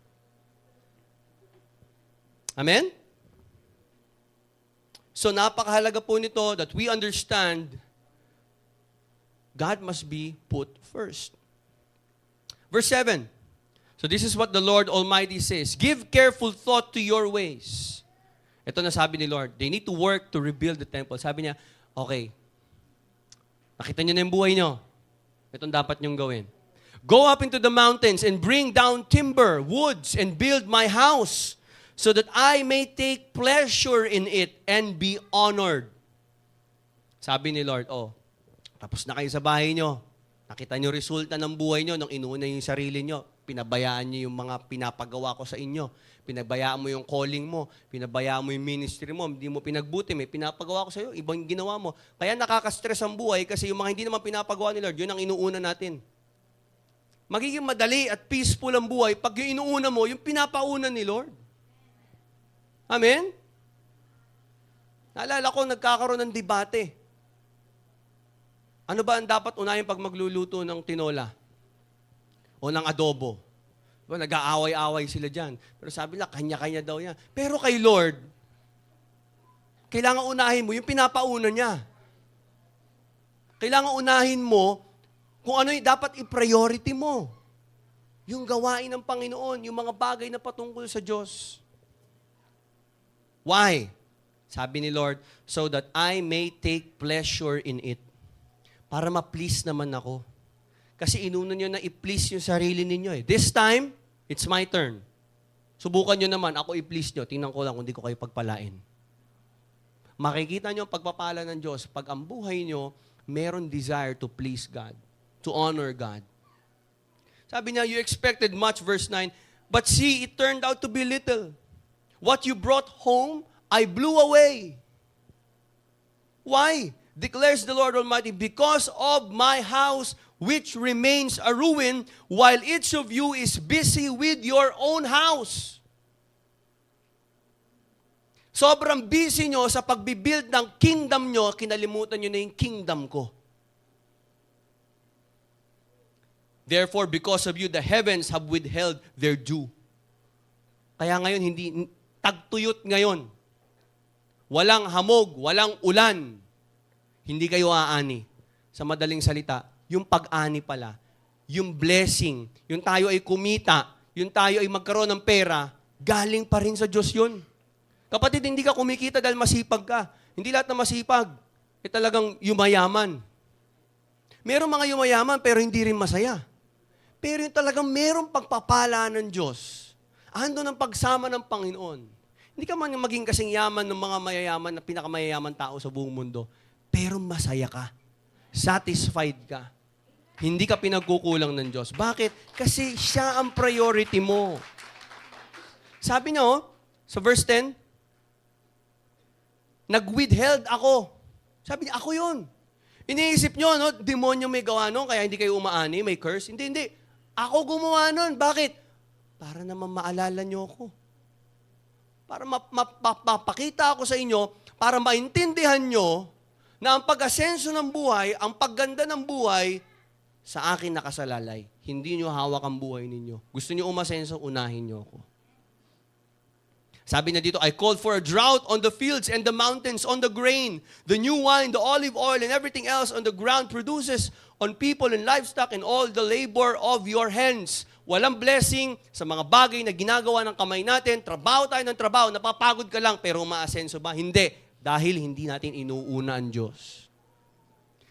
Amen? So napakahalaga po nito that we understand God must be put first. Verse 7. So this is what the Lord Almighty says. Give careful thought to your ways. Ito na sabi ni Lord. They need to work to rebuild the temple. Sabi niya, okay, nakita niyo na yung buhay niyo. Itong dapat niyong gawin. Go up into the mountains and bring down timber, woods, and build my house, so that I may take pleasure in it and be honored. Sabi ni Lord, tapos na kayo sa bahay nyo. Nakita nyo resulta ng buhay nyo nung inuuna yung sarili nyo. Pinabayaan nyo yung mga pinapagawa ko sa inyo. Pinabayaan mo yung calling mo. Pinabayaan mo yung ministry mo. Hindi mo pinagbuti. May pinapagawa ko sa iyo. Ibang ginawa mo. Kaya nakaka-stress ang buhay kasi yung mga hindi naman pinapagawa ni Lord, yun ang inuuna natin. Magiging madali at peaceful ang buhay pag yung inuuna mo, yung pinapauna ni Lord. Amen? Naalala ko, nagkakaroon ng debate. Ano ba ang dapat unahin pag magluluto ng tinola? O ng adobo? Diba, nag-aaway-aaway sila dyan. Pero sabi nila, kanya-kanya daw yan. Pero kay Lord, kailangan unahin mo yung pinapauna niya. Kailangan unahin mo kung ano yung dapat i-priority mo. Yung gawain ng Panginoon, yung mga bagay na patungkol sa Diyos. Why? Sabi ni Lord, so that I may take pleasure in it. para ma-please naman ako. Kasi inuna nyo na i-please yung sarili ninyo eh. This time, it's my turn. Subukan nyo naman, ako i-please nyo. Tingnan ko lang kung di ko kayo pagpalain. Makikita nyo ang pagpapala ng Diyos pag ang buhay nyo, meron desire to please God, to honor God. Sabi niya, you expected much, verse 9, but see, it turned out to be little. What you brought home, I blew away. Why? Declares the Lord Almighty, because of my house, which remains a ruin, while each of you is busy with your own house. Sobrang busy nyo sa pagbibuild ng kingdom nyo, kinalimutan nyo na yung kingdom ko. Therefore, because of you, the heavens have withheld their dew. Kaya ngayon, hindi tagtuyot ngayon. Walang hamog, walang ulan. Hindi kayo aani. Sa madaling salita, yung pag-ani pala, yung blessing, yung tayo ay kumita, yung tayo ay magkaroon ng pera, galing pa rin sa Diyos yun. Kapatid, hindi ka kumikita dahil masipag ka. Hindi lahat na masipag, talagang yumayaman. Merong mga yumayaman pero hindi rin masaya. Pero yung talagang merong pagpapala ng Diyos, ando ng pagsama ng Panginoon. Hindi ka man maging kasing yaman ng mga mayayaman na pinakamayayaman tao sa buong mundo, pero masaya ka. Satisfied ka. Hindi ka pinagkukulang ng Diyos. Bakit? Kasi siya ang priority mo. Sabi niya, sa verse 10, nag-withheld ako. Sabi niya, ako yun. Iniisip niyo, demonyo may gawa nun, kaya hindi kayo umaani, may curse. Hindi. Ako gumawa nun. Bakit? Para naman maalala niyo ako. Para mapapakita ako sa inyo, para maintindihan niyo na ang pag-asenso ng buhay, ang pagganda ng buhay, sa akin nakasalalay. Hindi niyo hawak ang buhay ninyo. Gusto niyo umasenso, unahin niyo ako. Sabi na dito, I called for a drought on the fields and the mountains, on the grain, the new wine, the olive oil, and everything else on the ground produces on people and livestock and all the labor of your hands. Walang blessing sa mga bagay na ginagawa ng kamay natin. Trabaho tayo ng trabaho, napapagod ka lang, pero umaasenso ba? Hindi. Dahil hindi natin inuuna ang Diyos.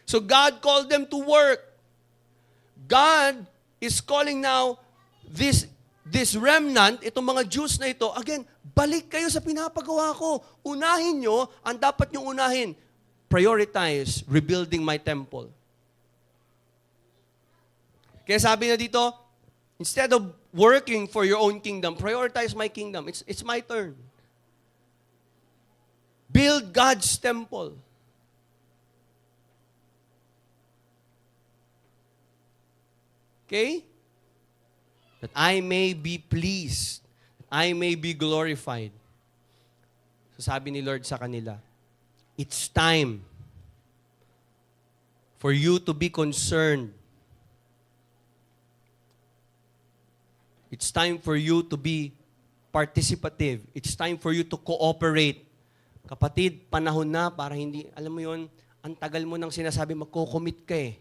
So God called them to work. God is calling now this remnant, itong mga Jews na ito, again, balik kayo sa pinapagawa ko. Unahin nyo ang dapat nyo unahin. Prioritize rebuilding my temple. Kaya sabi na dito, instead of working for your own kingdom, prioritize my kingdom. It's my turn. Build God's temple. Okay? That I may be pleased. That I may be glorified. So sabi ni Lord sa kanila, it's time for you to be concerned. It's time for you to be participative. It's time for you to cooperate. Kapatid, panahon na para hindi, alam mo yon, ang tagal mo nang sinasabi, magko-commit ka eh.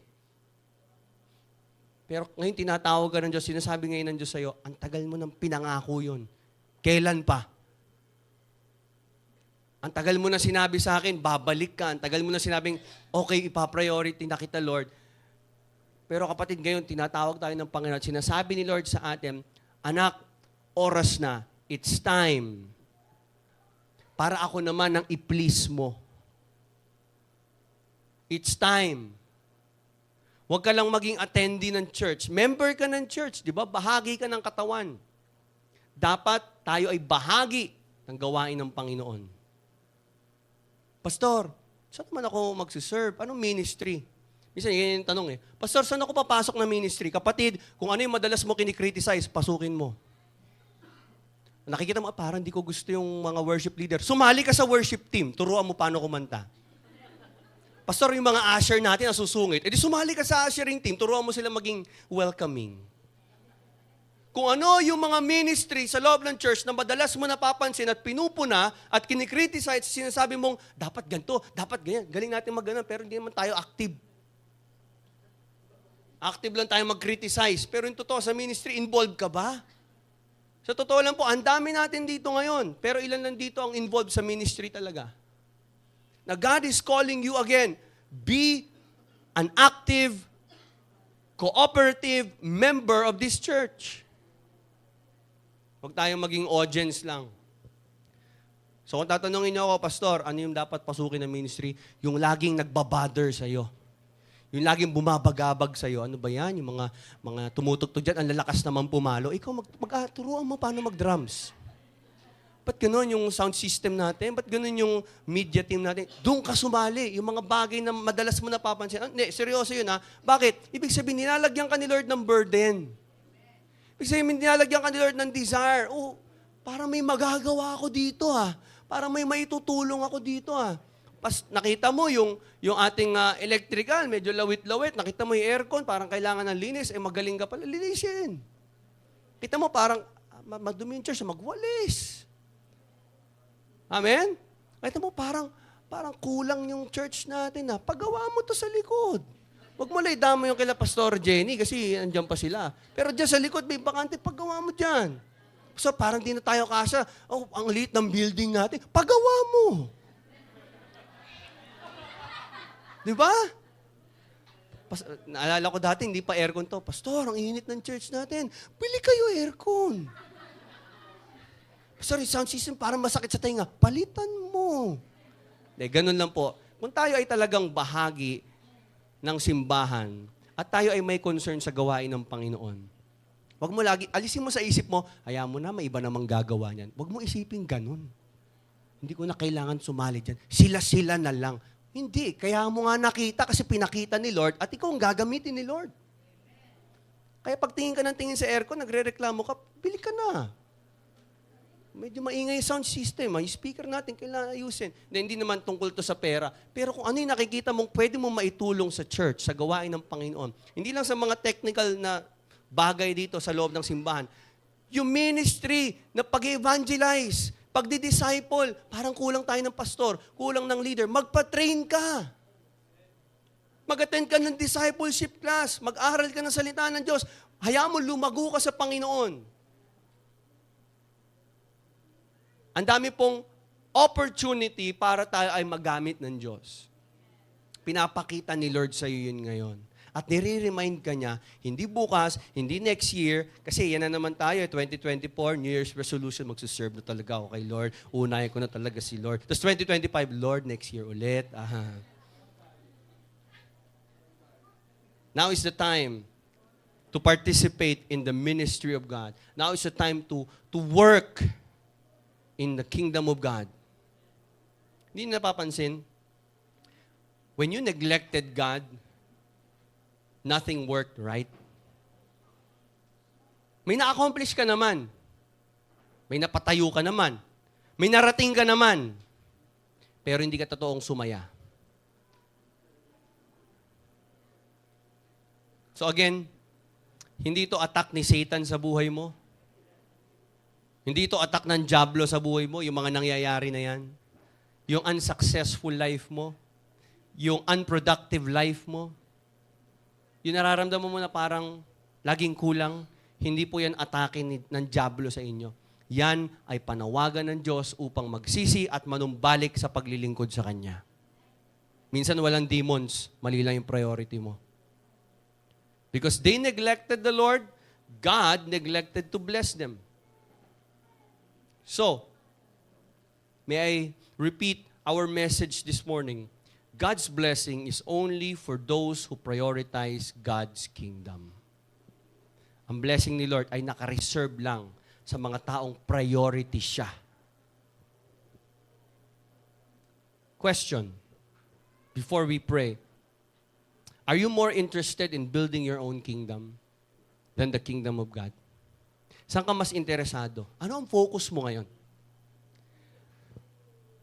Pero ngayon tinatawag ka ng Diyos, sinasabi ngayon ng Diyos sa'yo, ang tagal mo nang pinangako yun. Kailan pa? Ang tagal mo na sinabi sa akin, babalik ka. Ang tagal mo na sinabing, okay, ipa-priority na kita, Lord. Pero kapatid, ngayon tinatawag tayo ng Panginoon. Sinasabi ni Lord sa atin, anak, oras na. It's time. Para ako naman ang i-please mo. It's time. Huwag ka lang maging attendee ng church. Member ka ng church, di ba? Bahagi ka ng katawan. Dapat tayo ay bahagi ng gawain ng Panginoon. Pastor, saan naman ako magsiserve? Anong ministry? Minsan, yan yung tanong eh. Pastor, saan ako papasok na ministry? Kapatid, kung ano yung madalas mo kinikriticize, pasukin mo. Nakikita mo, parang di ko gusto yung mga worship leader. Sumali ka sa worship team. Turuan mo paano kumanta. Pastor, yung mga usher natin na susungit, edi sumali ka sa ushering team, turuan mo sila maging welcoming. Kung ano yung mga ministry sa loob ng church na madalas mo napapansin at pinupuna at kinikriticize, sinasabi mong, dapat ganito, dapat ganyan. Galing natin mag-ganon, pero hindi naman tayo active. Active lang tayo mag-criticize. Pero yung totoo, sa ministry, involved ka ba? Sa totoo lang po, ang dami natin dito ngayon. Pero ilan lang dito ang involved sa ministry talaga? Na God is calling you again, be an active, cooperative member of this church. Huwag tayong maging audience lang. So kung tatanungin niyo ako, Pastor, ano yung dapat pasukin ng ministry? Yung laging nagbabother sa'yo. Yung laging bumabagabag sa'yo. Ano ba yan? Yung mga tumutugtog dyan, ang lalakas naman pumalo. Ikaw, turuan mo paano mag-drums. Ba't ganun yung sound system natin? Ba't ganun yung media team natin? Doon ka sumali. Yung mga bagay na madalas mo napapansin. Hindi, seryoso yun ha. Bakit? Ibig sabihin, nilalagyan ka ni Lord ng burden. Ibig sabihin, nilalagyan ka ni Lord ng desire. Oh, parang may magagawa ako dito ha. Parang may maitutulong ako dito ah. Nakita mo yung ating electrical, medyo lawit-lawit. Nakita mo yung aircon, parang kailangan ng linis. Magaling ka pala, linisin. Kita mo parang madumi yung church, magwalis. Amen? Nakita mo parang kulang yung church natin. Pagawa mo to sa likod. Huwag mo laidama yung kila Pastor Jenny kasi andyan pa sila. Pero dyan sa likod, may bakante, pagawa mo dyan. So parang di na tayo kasya. Oh, ang liit ng building natin. Pagawa mo. Di ba? Naalala ko dati, hindi pa aircon to. Pastor, ang init ng church natin. Bili kayo aircon. Pastor, sound system parang masakit sa tainga. Palitan mo. Ganun lang po. Kung tayo ay talagang bahagi ng simbahan at tayo ay may concern sa gawain ng Panginoon, wag mo lagi, alisin mo sa isip mo, hayaan mo na, may iba namang gagawa niyan. Wag mo isipin ganun. Hindi ko na kailangan sumali dyan. Sila-sila na lang. Hindi. Kaya mo nga nakita kasi pinakita ni Lord at ikaw ang gagamitin ni Lord. Kaya pag tingin ka ng tingin sa aircon, nagre-reklamo ka, bili ka na. Medyo maingay yung sound system. Yung speaker natin, kailangan ayusin. Hindi naman tungkol to sa pera. Pero kung ano yung nakikita mong pwede mo maitulong sa church, sa gawain ng Panginoon. Hindi lang sa mga technical na bagay dito sa loob ng simbahan. Yung ministry na pag-evangelize, pagdi-disciple, parang kulang tayo ng pastor, kulang ng leader, magpa-train ka. Mag-attend ka ng discipleship class, mag-aral ka ng salita ng Diyos, hayaan mo lumago ka sa Panginoon. Ang dami pong opportunity para tayo ay magamit ng Diyos. Pinapakita ni Lord sa iyo yun ngayon. At nire-remind ka niya, hindi bukas, hindi next year, kasi yan na naman tayo, 2024, New Year's resolution, magsuserve na talaga ako kay Lord. Unahin ko na talaga si Lord. Tapos 2025, Lord, next year ulit. Now is the time to participate in the ministry of God. Now is the time to work in the kingdom of God. Hindi napapansin, when you neglected God, nothing worked right. May na-accomplish ka naman. May napatayo ka naman. May narating ka naman. Pero hindi ka totoong sumaya. So again, hindi ito attack ni Satan sa buhay mo. Hindi ito attack ng diablo sa buhay mo, yung mga nangyayari na yan. Yung unsuccessful life mo. Yung unproductive life mo. Yung nararamdaman mo na parang laging kulang, hindi po yan atake ng diablo sa inyo. Yan ay panawagan ng Diyos upang magsisi at manumbalik sa paglilingkod sa Kanya. Minsan walang demons, mali lang yung priority mo. Because they neglected the Lord, God neglected to bless them. So, may I repeat our message this morning? God's blessing is only for those who prioritize God's kingdom. Ang blessing ni Lord ay naka-reserve lang sa mga taong priority siya. Question, before we pray, are you more interested in building your own kingdom than the kingdom of God? Saan ka mas interesado? Ano ang focus mo ngayon?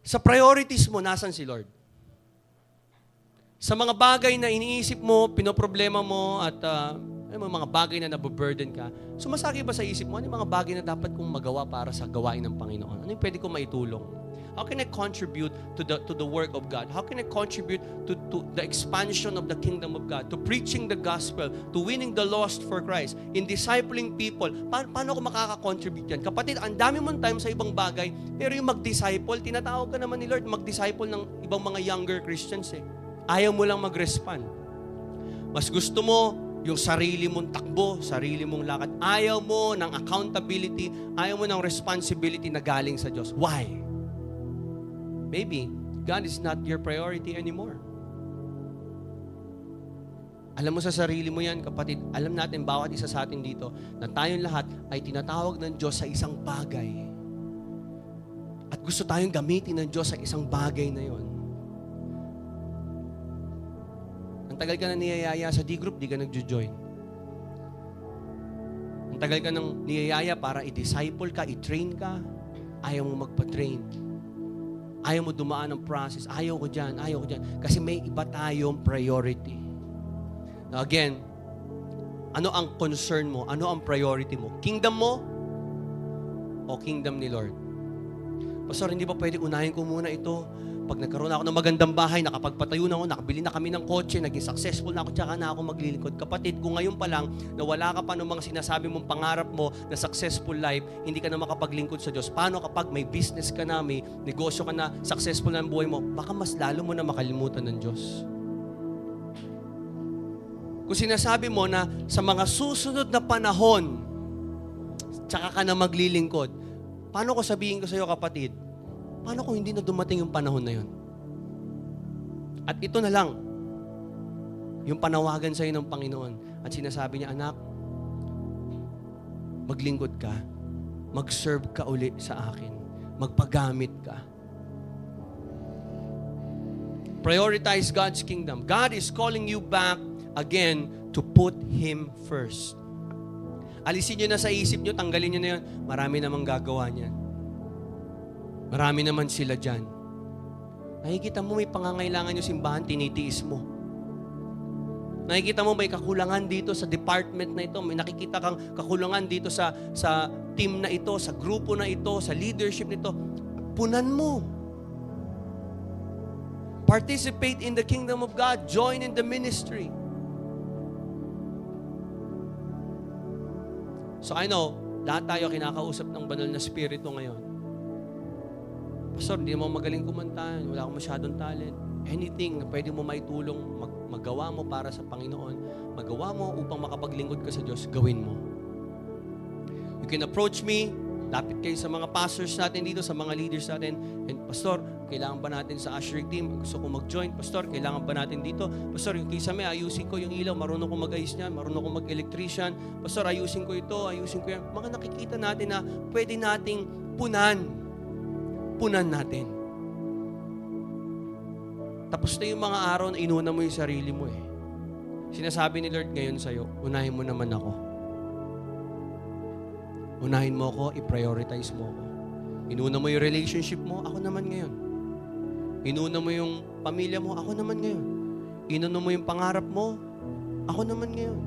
Sa priorities mo, nasan si Lord? Sa mga bagay na iniisip mo, pinoproblema mo, at mga bagay na nabuburden ka, sumasagi ba sa isip mo, ano yung mga bagay na dapat kong magawa para sa gawain ng Panginoon? Ano yung pwede kong maitulong? How can I contribute to the work of God? How can I contribute to the expansion of the kingdom of God? To preaching the gospel, to winning the lost for Christ, in discipling people. Paano ko makaka-contribute yan? Kapatid, ang dami mong time sa ibang bagay, pero yung mag-disciple, tinatawag ka naman ni Lord, mag-disciple ng ibang mga younger Christians eh. Ayaw mo lang mag-respond. Mas gusto mo yung sarili mong takbo, sarili mong lakad. Ayaw mo ng accountability, ayaw mo ng responsibility na galing sa Diyos. Why? Maybe God is not your priority anymore. Alam mo sa sarili mo yan, kapatid. Alam natin, bawat isa sa atin dito, na tayong lahat ay tinatawag ng Diyos sa isang bagay. At gusto tayong gamitin ng Diyos sa isang bagay na yon. Ang tagal ka na niyayaya sa D-group, di ka nagjo-join. Ang tagal ka nang niyayaya para i-disciple ka, i-train ka, ayaw mo magpa-train. Ayaw mo dumaan ng process. Ayaw ko dyan. Kasi may iba tayong priority. Now again, ano ang concern mo? Ano ang priority mo? Kingdom mo o kingdom ni Lord? Pastor, hindi ba pwede unahin ko muna ito? Pag nagkaroon ako ng magandang bahay, nakapagpatayo na ako, nakabili na kami ng kotse, naging successful na ako, tsaka na ako maglilingkod. Kapatid, kung ngayon pa lang, na wala ka pa ng mga sinasabi mong pangarap mo na successful life, hindi ka na makapaglingkod sa Diyos. Paano kapag may business ka na, may negosyo ka na, successful na ang buhay mo, baka mas lalo mo na makalimutan ng Diyos. Kung sinasabi mo na sa mga susunod na panahon, tsaka ka na maglilingkod, paano ko sabihin ko sa iyo, kapatid, paano kung hindi na dumating yung panahon na yun? At ito na lang, yung panawagan sa iyo ng Panginoon. At sinasabi niya, anak, maglingkod ka, mag-serve ka uli sa akin, magpagamit ka. Prioritize God's kingdom. God is calling you back again to put Him first. Alisin nyo na sa isip nyo, tanggalin nyo na yun. Marami namang gagawa niyan. Marami naman sila dyan. Nakikita mo may pangangailangan yung simbahan, tinitiis mo. Nakikita mo may kakulangan dito sa department na ito. May nakikita kang kakulangan dito sa team na ito, sa grupo na ito, sa leadership nito. Punan mo. Participate in the kingdom of God. Join in the ministry. So I know, lahat tayo kinakausap ng banal na spirito ngayon. Pastor, hindi mo magaling kumanta, wala akong masyadong talent. Anything na pwede mo maitulong, magawa mo para sa Panginoon, magawa mo upang makapaglingkod ka sa Diyos, gawin mo. You can approach me, lapit kayo sa mga pastors natin dito, sa mga leaders natin, and Pastor, kailangan ba natin sa ushering team? Gusto ko mag-join. Pastor, kailangan ba natin dito? Pastor, yung kisame, ayusin ko yung ilaw, marunong ko mag-ayos niyan, marunong ko mag-electrician. Pastor, ayusin ko ito, ayusin ko yan. Mga nakikita natin na pwede nating punan natin. Tapos na yung mga araw na inuna mo yung sarili mo eh. Sinasabi ni Lord ngayon sa'yo, unahin mo naman ako. Unahin mo ako, i-prioritize mo ako. Inuna mo yung relationship mo, ako naman ngayon. Inuna mo yung pamilya mo, ako naman ngayon. Inuna mo yung pangarap mo, ako naman ngayon.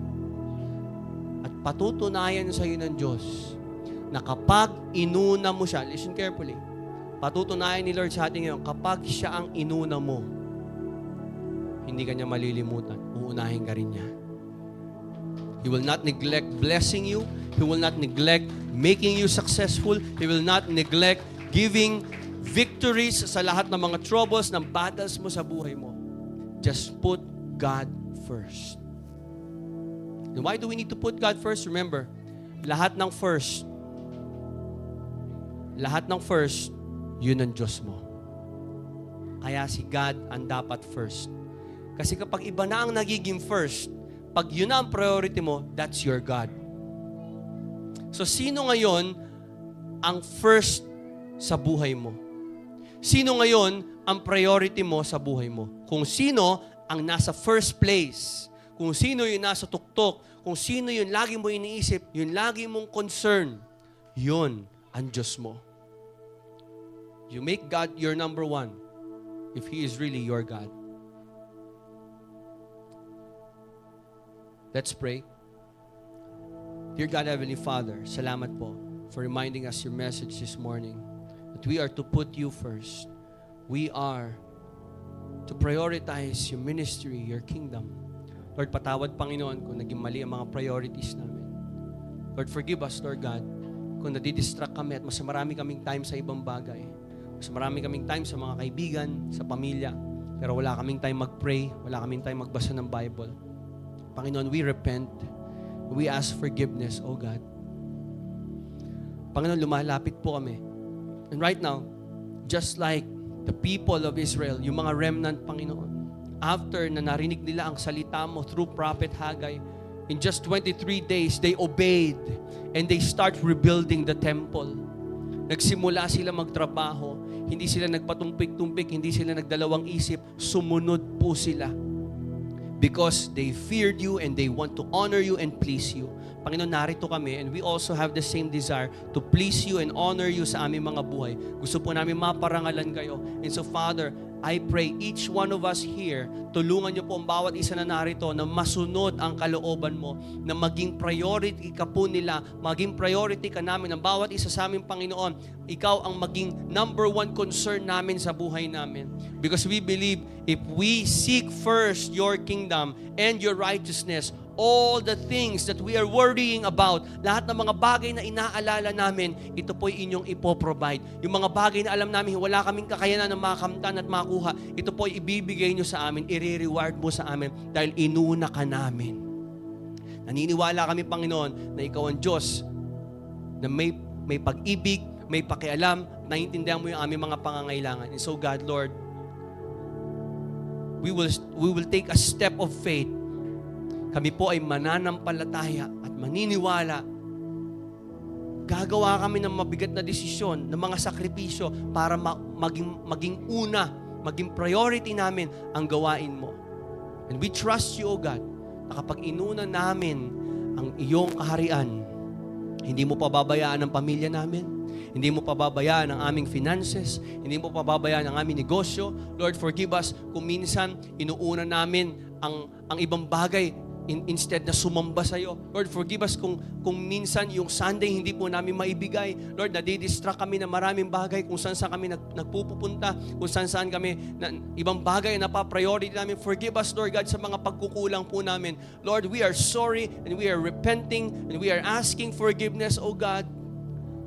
At patutunayan sa'yo ng Diyos na kapag inuna mo siya, listen carefully, patutunayan ni Lord sa atin ngayon, kapag siya ang inuna mo, hindi ka niya malilimutan. Uunahin ka rin niya. He will not neglect blessing you. He will not neglect making you successful. He will not neglect giving victories sa lahat ng mga troubles, ng battles mo sa buhay mo. Just put God first. And why do we need to put God first? Remember, lahat ng first, yun ang Diyos mo. Kaya si God ang dapat first. Kasi kapag iba na ang nagiging first, pag yun na ang priority mo, that's your God. So, sino ngayon ang first sa buhay mo? Sino ngayon ang priority mo sa buhay mo? Kung sino ang nasa first place, kung sino yung nasa tuktok, kung sino yung lagi mo iniisip, yung lagi mong concern, yun ang Diyos mo. You make God your number one if He is really your God. Let's pray. Dear God, Heavenly Father, salamat po for reminding us your message this morning that we are to put you first. We are to prioritize your ministry, your kingdom. Lord, patawad, Panginoon, kung naging mali ang mga priorities namin. Lord, forgive us, Lord God, kung nadidistract kami at mas marami kaming time sa ibang bagay. Mas marami kaming time sa mga kaibigan, sa pamilya. Pero wala kaming time mag-pray, wala kaming time magbasa ng Bible. Panginoon, we repent. We ask forgiveness, O God. Panginoon, lumalapit po kami. And right now, just like the people of Israel, yung mga remnant, Panginoon, after na narinig nila ang salita mo through Prophet Haggai, in just 23 days, they obeyed and they start rebuilding the temple. Nagsimula sila magtrabaho. Hindi sila nagpatumpik-tumpik, hindi sila nagdalawang isip. Sumunod po sila. Because they feared you and they want to honor you and please you. Panginoon, narito kami and we also have the same desire to please you and honor you sa aming mga buhay. Gusto po namin maparangalan kayo. And so, Father, I pray each one of us here, tulungan niyo po ang bawat isa na narito na masunod ang kalooban mo, na maging priority ka po nila, maging priority ka namin, ang bawat isa sa aming Panginoon. Ikaw ang maging number one concern namin sa buhay namin. Because we believe if we seek first your kingdom and your righteousness, all the things that we are worrying about, lahat ng mga bagay na inaalala namin, ito po'y inyong ipoprovide. Yung mga bagay na alam namin, wala kaming kakayanan na makamtan at makuha, ito po'y ibibigay nyo sa amin, i-reward mo sa amin dahil inuna ka namin. Naniniwala kami, Panginoon, na ikaw ang Diyos na may pag-ibig, may pakialam, naiintindihan mo yung aming mga pangangailangan. And so, God, Lord, we will take a step of faith. Kami po ay mananampalataya at maniniwala. Gagawa kami ng mabigat na desisyon, ng mga sakripisyo para maging una, maging priority namin ang gawain mo. And we trust you, O God, na kapag inuna namin ang iyong kaharian, hindi mo pababayaan ang pamilya namin, hindi mo pababayaan ang aming finances, hindi mo pababayaan ang aming negosyo. Lord, forgive us kung minsan inuuna namin ang ibang bagay instead na sumamba sa'yo. Lord, forgive us kung minsan yung Sunday hindi po namin maibigay. Lord, nadidistract kami na maraming bagay kung saan kami nagpupunta, kung saan kami na ibang bagay na pa-priority namin. Forgive us, Lord God, sa mga pagkukulang po namin. Lord, we are sorry and we are repenting and we are asking forgiveness, O God,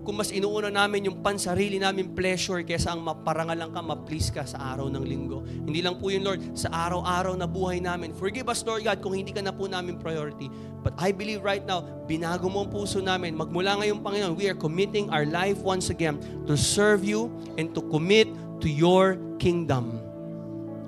kung mas inuuna namin yung pansarili namin pleasure kaysa ang maparangalan ka, ma-please ka sa araw ng linggo. Hindi lang po yun, Lord, sa araw-araw na buhay namin. Forgive us, Lord God, kung hindi ka na po namin priority. But I believe right now, binago mo ang puso namin. Magmula ngayon, Panginoon, we are committing our life once again to serve you and to commit to your kingdom.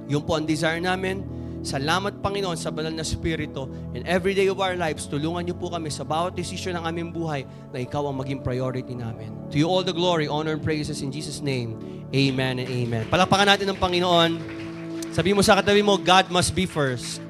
Yun po ang desire namin. Salamat, Panginoon, sa banal na Espiritu. In every day of our lives, tulungan niyo po kami sa bawat desisyon ng aming buhay na ikaw ang maging priority namin. To you all the glory, honor, and praises in Jesus' name. Amen and amen. Palakpakan natin ng Panginoon. Sabi mo sa katabi mo, God must be first.